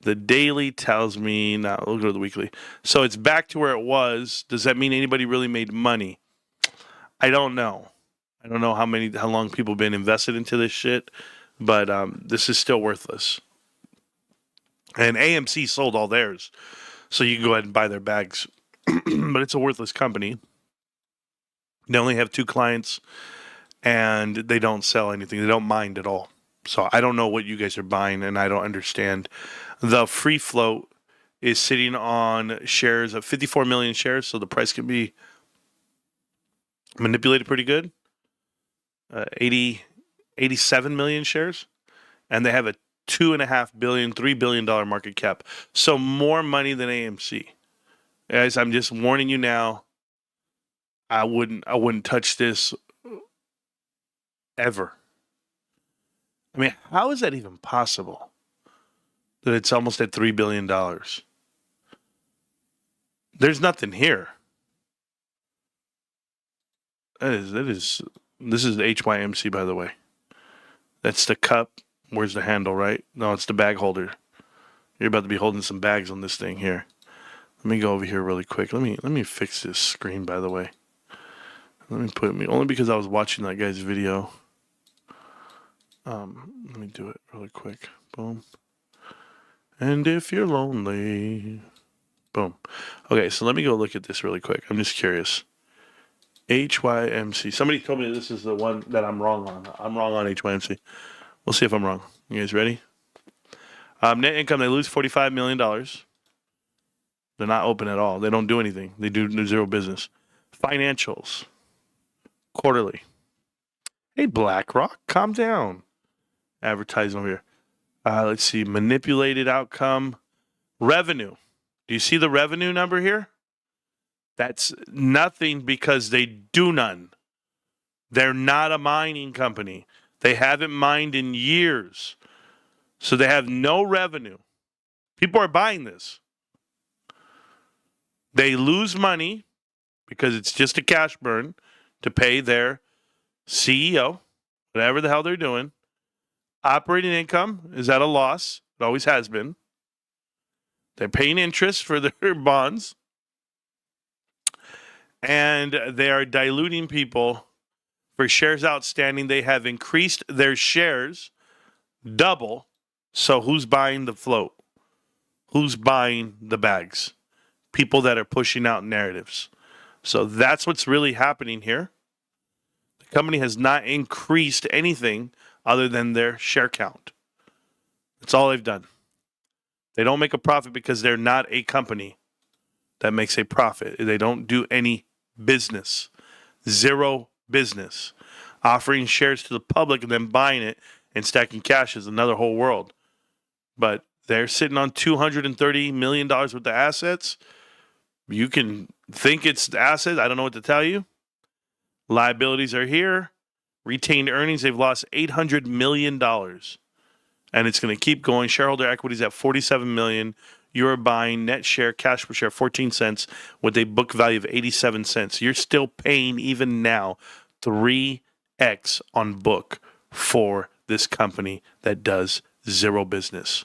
The daily tells me, now we'll go to the weekly. So it's back to where it was. Does that mean anybody really made money? I don't know. I don't know how long people have been invested into this shit, but this is still worthless. And AMC sold all theirs, so you can go ahead and buy their bags. But it's a worthless company. They only have 2 clients, and they don't sell anything. They don't mind at all. So I don't know what you guys are buying, and I don't understand. The free float is sitting on shares of 54 million shares, so the price can be manipulated pretty good. 87 million shares, and they have a $3 billion market cap. So more money than AMC. Guys, I'm just warning you now. I wouldn't touch this ever. I mean, how is that even possible? That it's almost at $3 billion. There's nothing here. This is HYMC, by the way. That's the cup. Where's the handle, right? No, it's the bag holder. You're about to be holding some bags on this thing here. Let me go over here really quick. Let me fix this screen, by the way. Only because I was watching that guy's video. Let me do it really quick. Boom. And if you're lonely. Boom. Okay, so let me go look at this really quick. I'm just curious. HYMC. Somebody told me this is the one that I'm wrong on. I'm wrong on HYMC. We'll see if I'm wrong. You guys ready? Net income, they lose $45 million. They're not open at all. They don't do anything. They do zero business. Financials. Quarterly. Hey, BlackRock, calm down. Advertising over here. Let's see. Manipulated outcome. Revenue. Do you see the revenue number here? That's nothing because they do none. They're not a mining company. They haven't mined in years. So they have no revenue. People are buying this. They lose money because it's just a cash burn to pay their CEO, whatever the hell they're doing. Operating income is at a loss. It always has been. They're paying interest for their bonds. And they are diluting people for shares outstanding. They have increased their shares double. So who's buying the float? Who's buying the bags? People that are pushing out narratives. So that's what's really happening here. The company has not increased anything other than their share count. That's all they've done. They don't make a profit because they're not a company that makes a profit. They don't do any business. Zero business. Offering shares to the public and then buying it and stacking cash is another whole world. But they're sitting on $230 million worth of assets. You can think it's assets. I don't know what to tell you. Liabilities are here. Retained earnings, they've lost $800 million. And it's going to keep going. Shareholder equity is at $47 million. You're buying net share, cash per share, 14 cents with a book value of 87 cents. You're still paying, even now, 3x on book for this company that does zero business.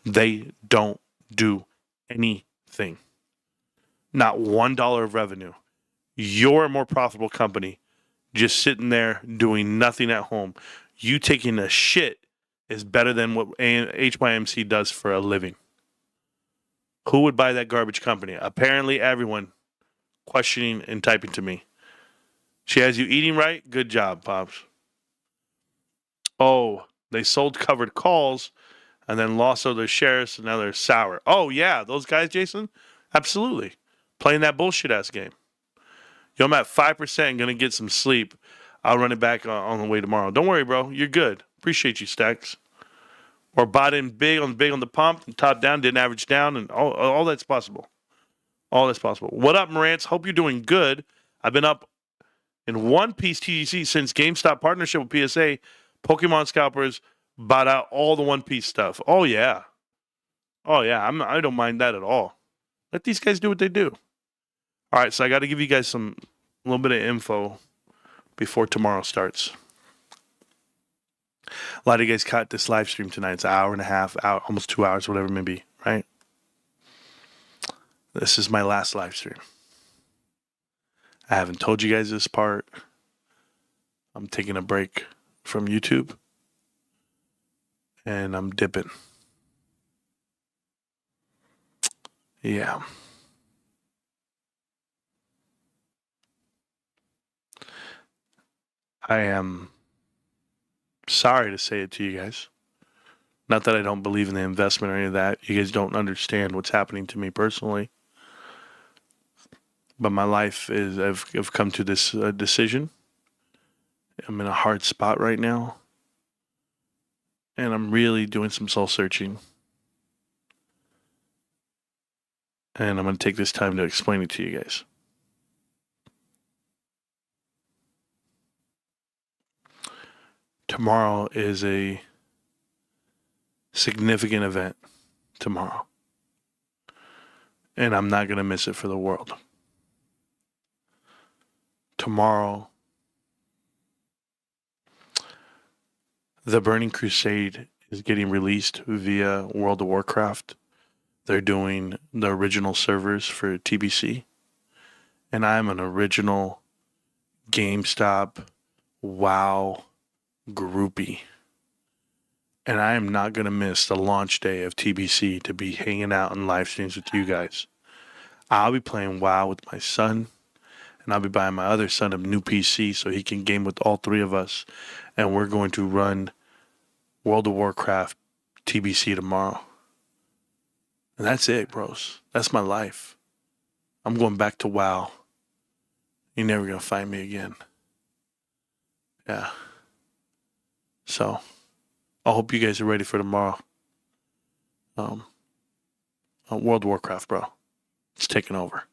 They don't do anything. Not $1 of revenue. You're a more profitable company just sitting there doing nothing at home. You taking a shit is better than what HYMC does for a living. Who would buy that garbage company? Apparently everyone questioning and typing to me. She has you eating right? Good job, Pops. Oh, they sold covered calls and then lost all their shares, so now they're sour. Oh, yeah, those guys, Jason? Absolutely. Playing that bullshit ass game. Yo, I'm at 5%, going to get some sleep. I'll run it back on the way tomorrow. Don't worry, bro. You're good. Appreciate you, Stacks. or bought in big on the pump and top down, didn't average down, and all that's possible. All that's possible. What up, Marantz? Hope you're doing good. I've been up in one piece TGC since GameStop partnership with PSA. Pokemon scalpers bought out all the One Piece stuff. Oh yeah. I don't mind that at all. Let these guys do what they do. All right, so I got to give you guys a little bit of info before tomorrow starts. A lot of you guys caught this live stream tonight. It's an hour and a half, almost 2 hours, whatever it may be, right? This is my last live stream. I haven't told you guys this part. I'm taking a break from YouTube. And I'm dipping. Yeah. I am sorry to say it to you guys. Not that I don't believe in the investment or any of that. You guys don't understand what's happening to me personally. But my life is, I've come to this decision. I'm in a hard spot right now. And I'm really doing some soul searching. And I'm going to take this time to explain it to you guys. Tomorrow is a significant event. Tomorrow. And I'm not going to miss it for the world. Tomorrow, The Burning Crusade is getting released via World of Warcraft. They're doing the original servers for TBC. And I'm an original GameStop WoW groupie. And I am not going to miss the launch day of TBC to be hanging out in live streams with you guys. I'll be playing WoW with my son. And I'll be buying my other son a new PC so he can game with all three of us. And we're going to run World of Warcraft TBC tomorrow. And that's it, bros. That's my life. I'm going back to WoW. You're never going to find me again. Yeah. So, I hope you guys are ready for tomorrow. World of Warcraft, bro. It's taking over.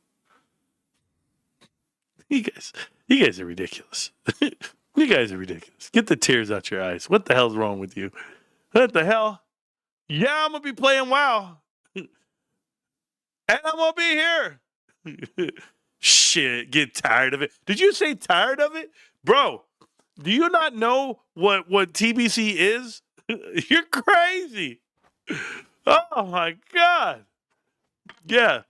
You guys are ridiculous. You guys are ridiculous. Get the tears out your eyes. What the hell's wrong with you? What the hell? Yeah, I'm going to be playing WoW. And I'm going to be here. Shit, get tired of it. Did you say tired of it? Bro, do you not know what TBC is? You're crazy. Oh, my God. Yeah.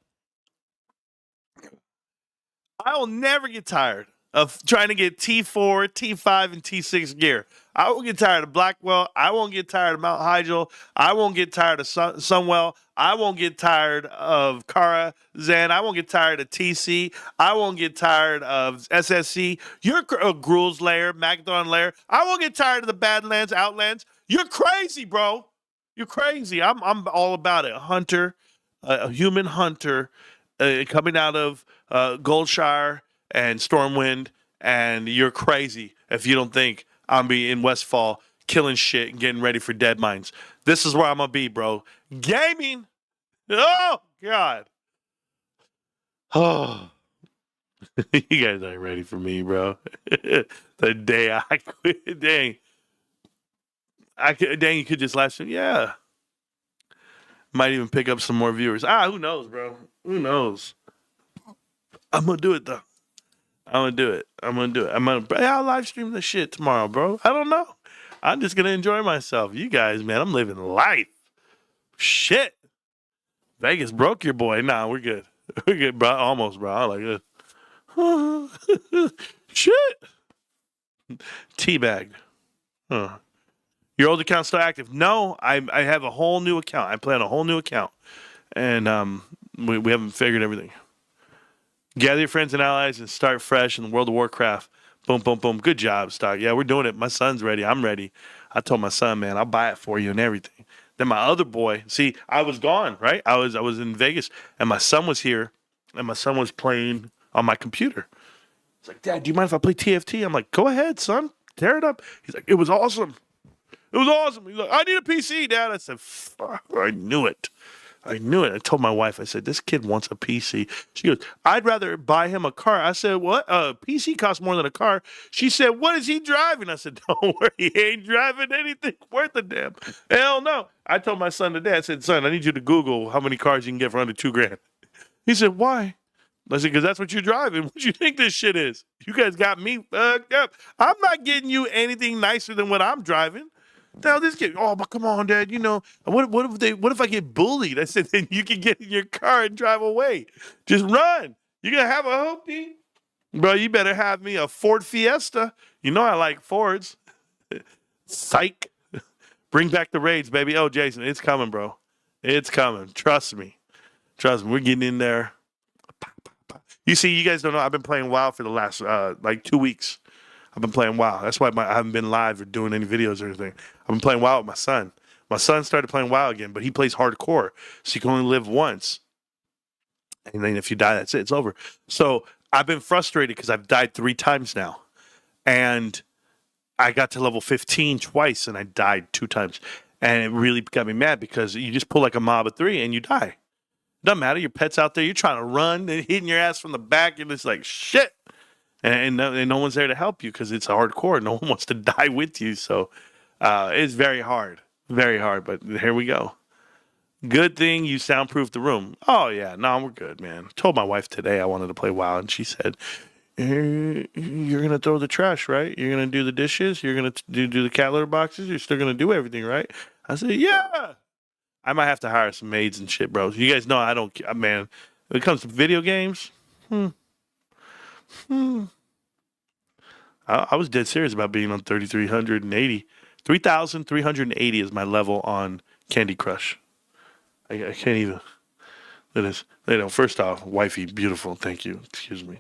I will never get tired of trying to get T4, T5, and T6 gear. I won't get tired of Blackwell. I won't get tired of Mount Hygel. I won't get tired of Sunwell. I won't get tired of Kara Zan. I won't get tired of TC. I won't get tired of SSC. You're Gruul's Lair, Magdon Lair. I won't get tired of the Badlands, Outlands. You're crazy, bro. You're crazy. I'm all about it. Hunter, a human hunter, coming out of Goldshire and Stormwind, and you're crazy if you don't think I'm be in Westfall killing shit and getting ready for Dead Mines. This is where I'm gonna be, bro. Gaming. Oh God. Oh, you guys ain't ready for me, bro. The day I quit, dang. Dang, you could just last. Yeah. Might even pick up some more viewers. Who knows, bro? Who knows? I'm gonna do it though. I'm I'll live stream the shit tomorrow, bro. I don't know. I'm just gonna enjoy myself. You guys, man, I'm living life. Shit. Vegas broke your boy. Nah, we're good. We're good, bro. Almost, bro. I like it. Shit. Teabagged. Huh. Your old account's still active? No, I have a whole new account. I plan a whole new account. And we haven't figured everything. Gather your friends and allies and start fresh in the World of Warcraft. Boom, boom, boom. Good job, Stock. Yeah, we're doing it. My son's ready. I'm ready. I told my son, man, I'll buy it for you and everything. Then my other boy, see, I was gone, right? I was in Vegas, and my son was here, and my son was playing on my computer. He's like, Dad, do you mind if I play TFT? I'm like, go ahead, son. Tear it up. He's like, it was awesome. It was awesome. He's like, I need a PC, Dad. I said, fuck, I knew it. I knew it. I told my wife, I said, this kid wants a PC. She goes, I'd rather buy him a car. I said, what? A PC costs more than a car. She said, what is he driving? I said, don't worry, he ain't driving anything worth a damn. Hell no. I told my son today, I said, son, I need you to Google how many cars you can get for under $2,000. He said, why? I said, because that's what you're driving. What you think this shit is? You guys got me fucked up. I'm not getting you anything nicer than what I'm driving. Now this kid, oh, but come on, Dad. You know, what if I get bullied? I said, then you can get in your car and drive away. Just run. You're gonna have a Hoopty, bro. You better have me a Ford Fiesta. You know I like Fords. Psych. Bring back the raids, baby. Oh, Jason, it's coming, bro. It's coming. Trust me. We're getting in there. You see, you guys don't know. I've been playing WoW for the last like 2 weeks. I've been playing WoW. That's why I haven't been live or doing any videos or anything. I've been playing WoW with my son. My son started playing WoW again, but he plays hardcore, so you can only live once. And then if you die, that's it. It's over. So I've been frustrated because I've died 3 times now. And I got to level 15 twice, and I died 2 times. And it really got me mad because you just pull like a mob of 3 and you die. Doesn't matter. Your pet's out there. You're trying to run. They're hitting your ass from the back. And it's like, shit. And no one's there to help you because it's hardcore. No one wants to die with you. So it's very hard. Very hard. But here we go. Good thing you soundproofed the room. Oh, yeah. No, we're good, man. Told my wife today I wanted to play WoW. And she said, you're going to throw the trash, right? You're going to do the dishes? You're going to do the cat litter boxes? You're still going to do everything, right? I said, yeah. I might have to hire some maids and shit, bro. You guys know I don't, man. When it comes to video games, I was dead serious about being on 3,380. 3,380 is my level on Candy Crush. I can't even. First off, wifey, beautiful. Thank you. Excuse me.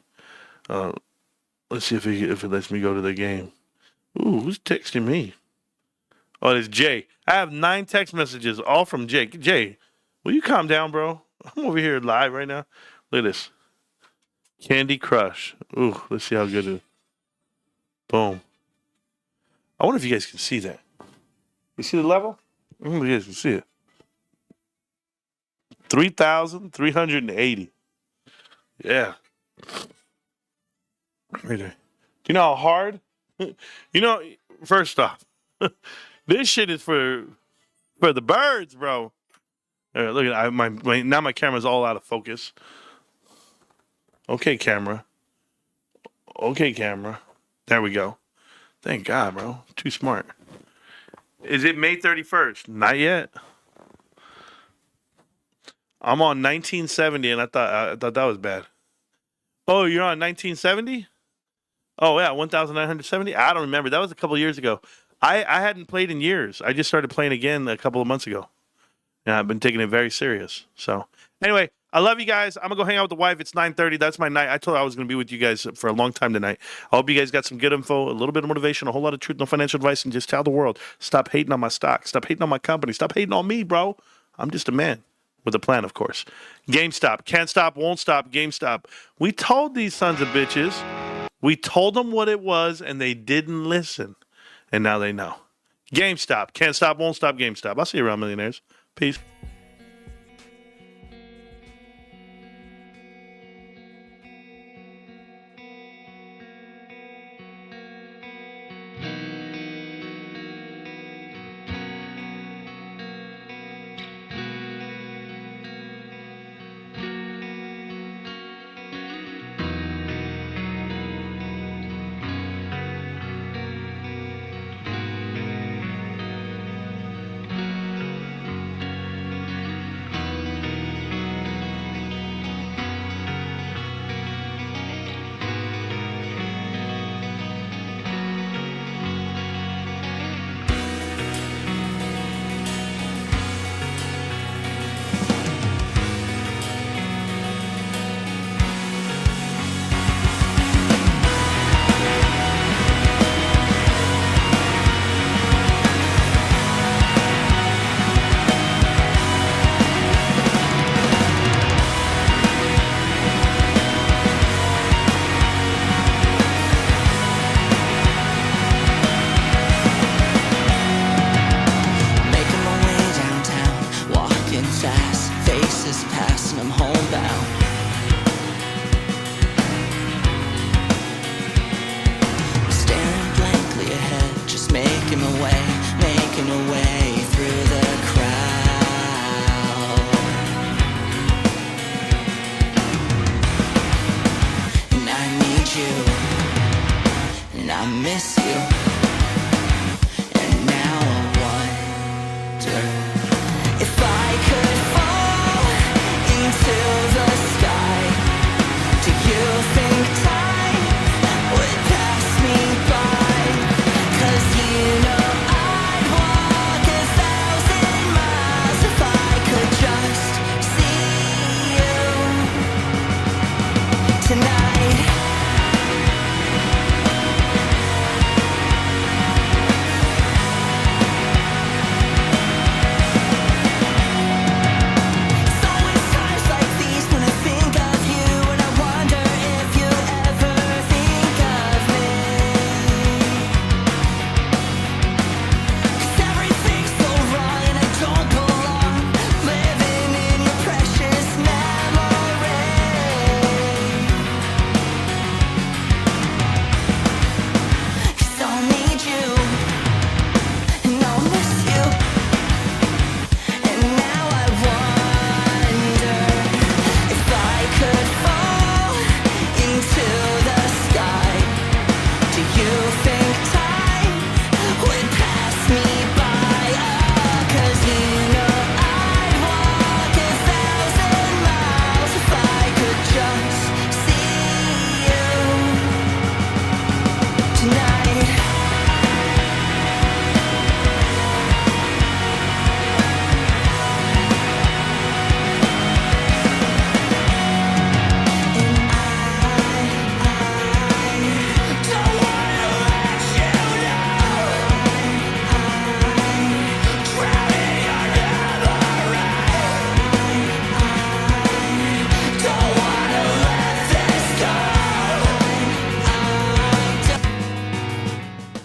Let's see if it lets me go to the game. Ooh, who's texting me? Oh, it's Jay. I have 9 text messages, all from Jay. Jay, will you calm down, bro? I'm over here live right now. Look at this. Candy Crush. Ooh, let's see how good it is. Boom. I wonder if you guys can see that. You see the level? I wonder if you guys can see it. 3,380. Yeah. Right there. Do you know how hard? First off, this shit is for the birds, bro. Look at now my camera's all out of focus. Okay, camera. There we go. Thank God, bro. Too smart. Is it May 31st? Not yet. I'm on 1970, and I thought that was bad. Oh, you're on 1970? Oh yeah, 1970. I don't remember. That was a couple of years ago. I hadn't played in years. I just started playing again a couple of months ago. And I've been taking it very serious. So anyway, I love you guys. I'm gonna go hang out with the wife. It's 9:30. That's my night. I told her I was gonna be with you guys for a long time tonight. I hope you guys got some good info, a little bit of motivation, a whole lot of truth, no financial advice, and just tell the world, stop hating on my stock, stop hating on my company, stop hating on me, bro. I'm just a man. With a plan, of course. GameStop. Can't stop, won't stop. GameStop. We told these sons of bitches. We told them what it was, and they didn't listen. And now they know. GameStop. Can't stop, won't stop. GameStop. I'll see you around, millionaires. Peace. I miss you. And now I wonder if I could fall into the sky. Do you think time would pass me by? 'Cause you know I'd walk 1,000 miles if I could just see you tonight.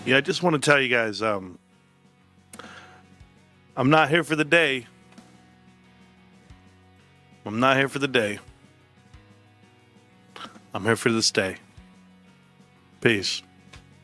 Yeah, I just want to tell you guys, I'm not here for the day. I'm not here for the day. I'm here for the stay. Peace.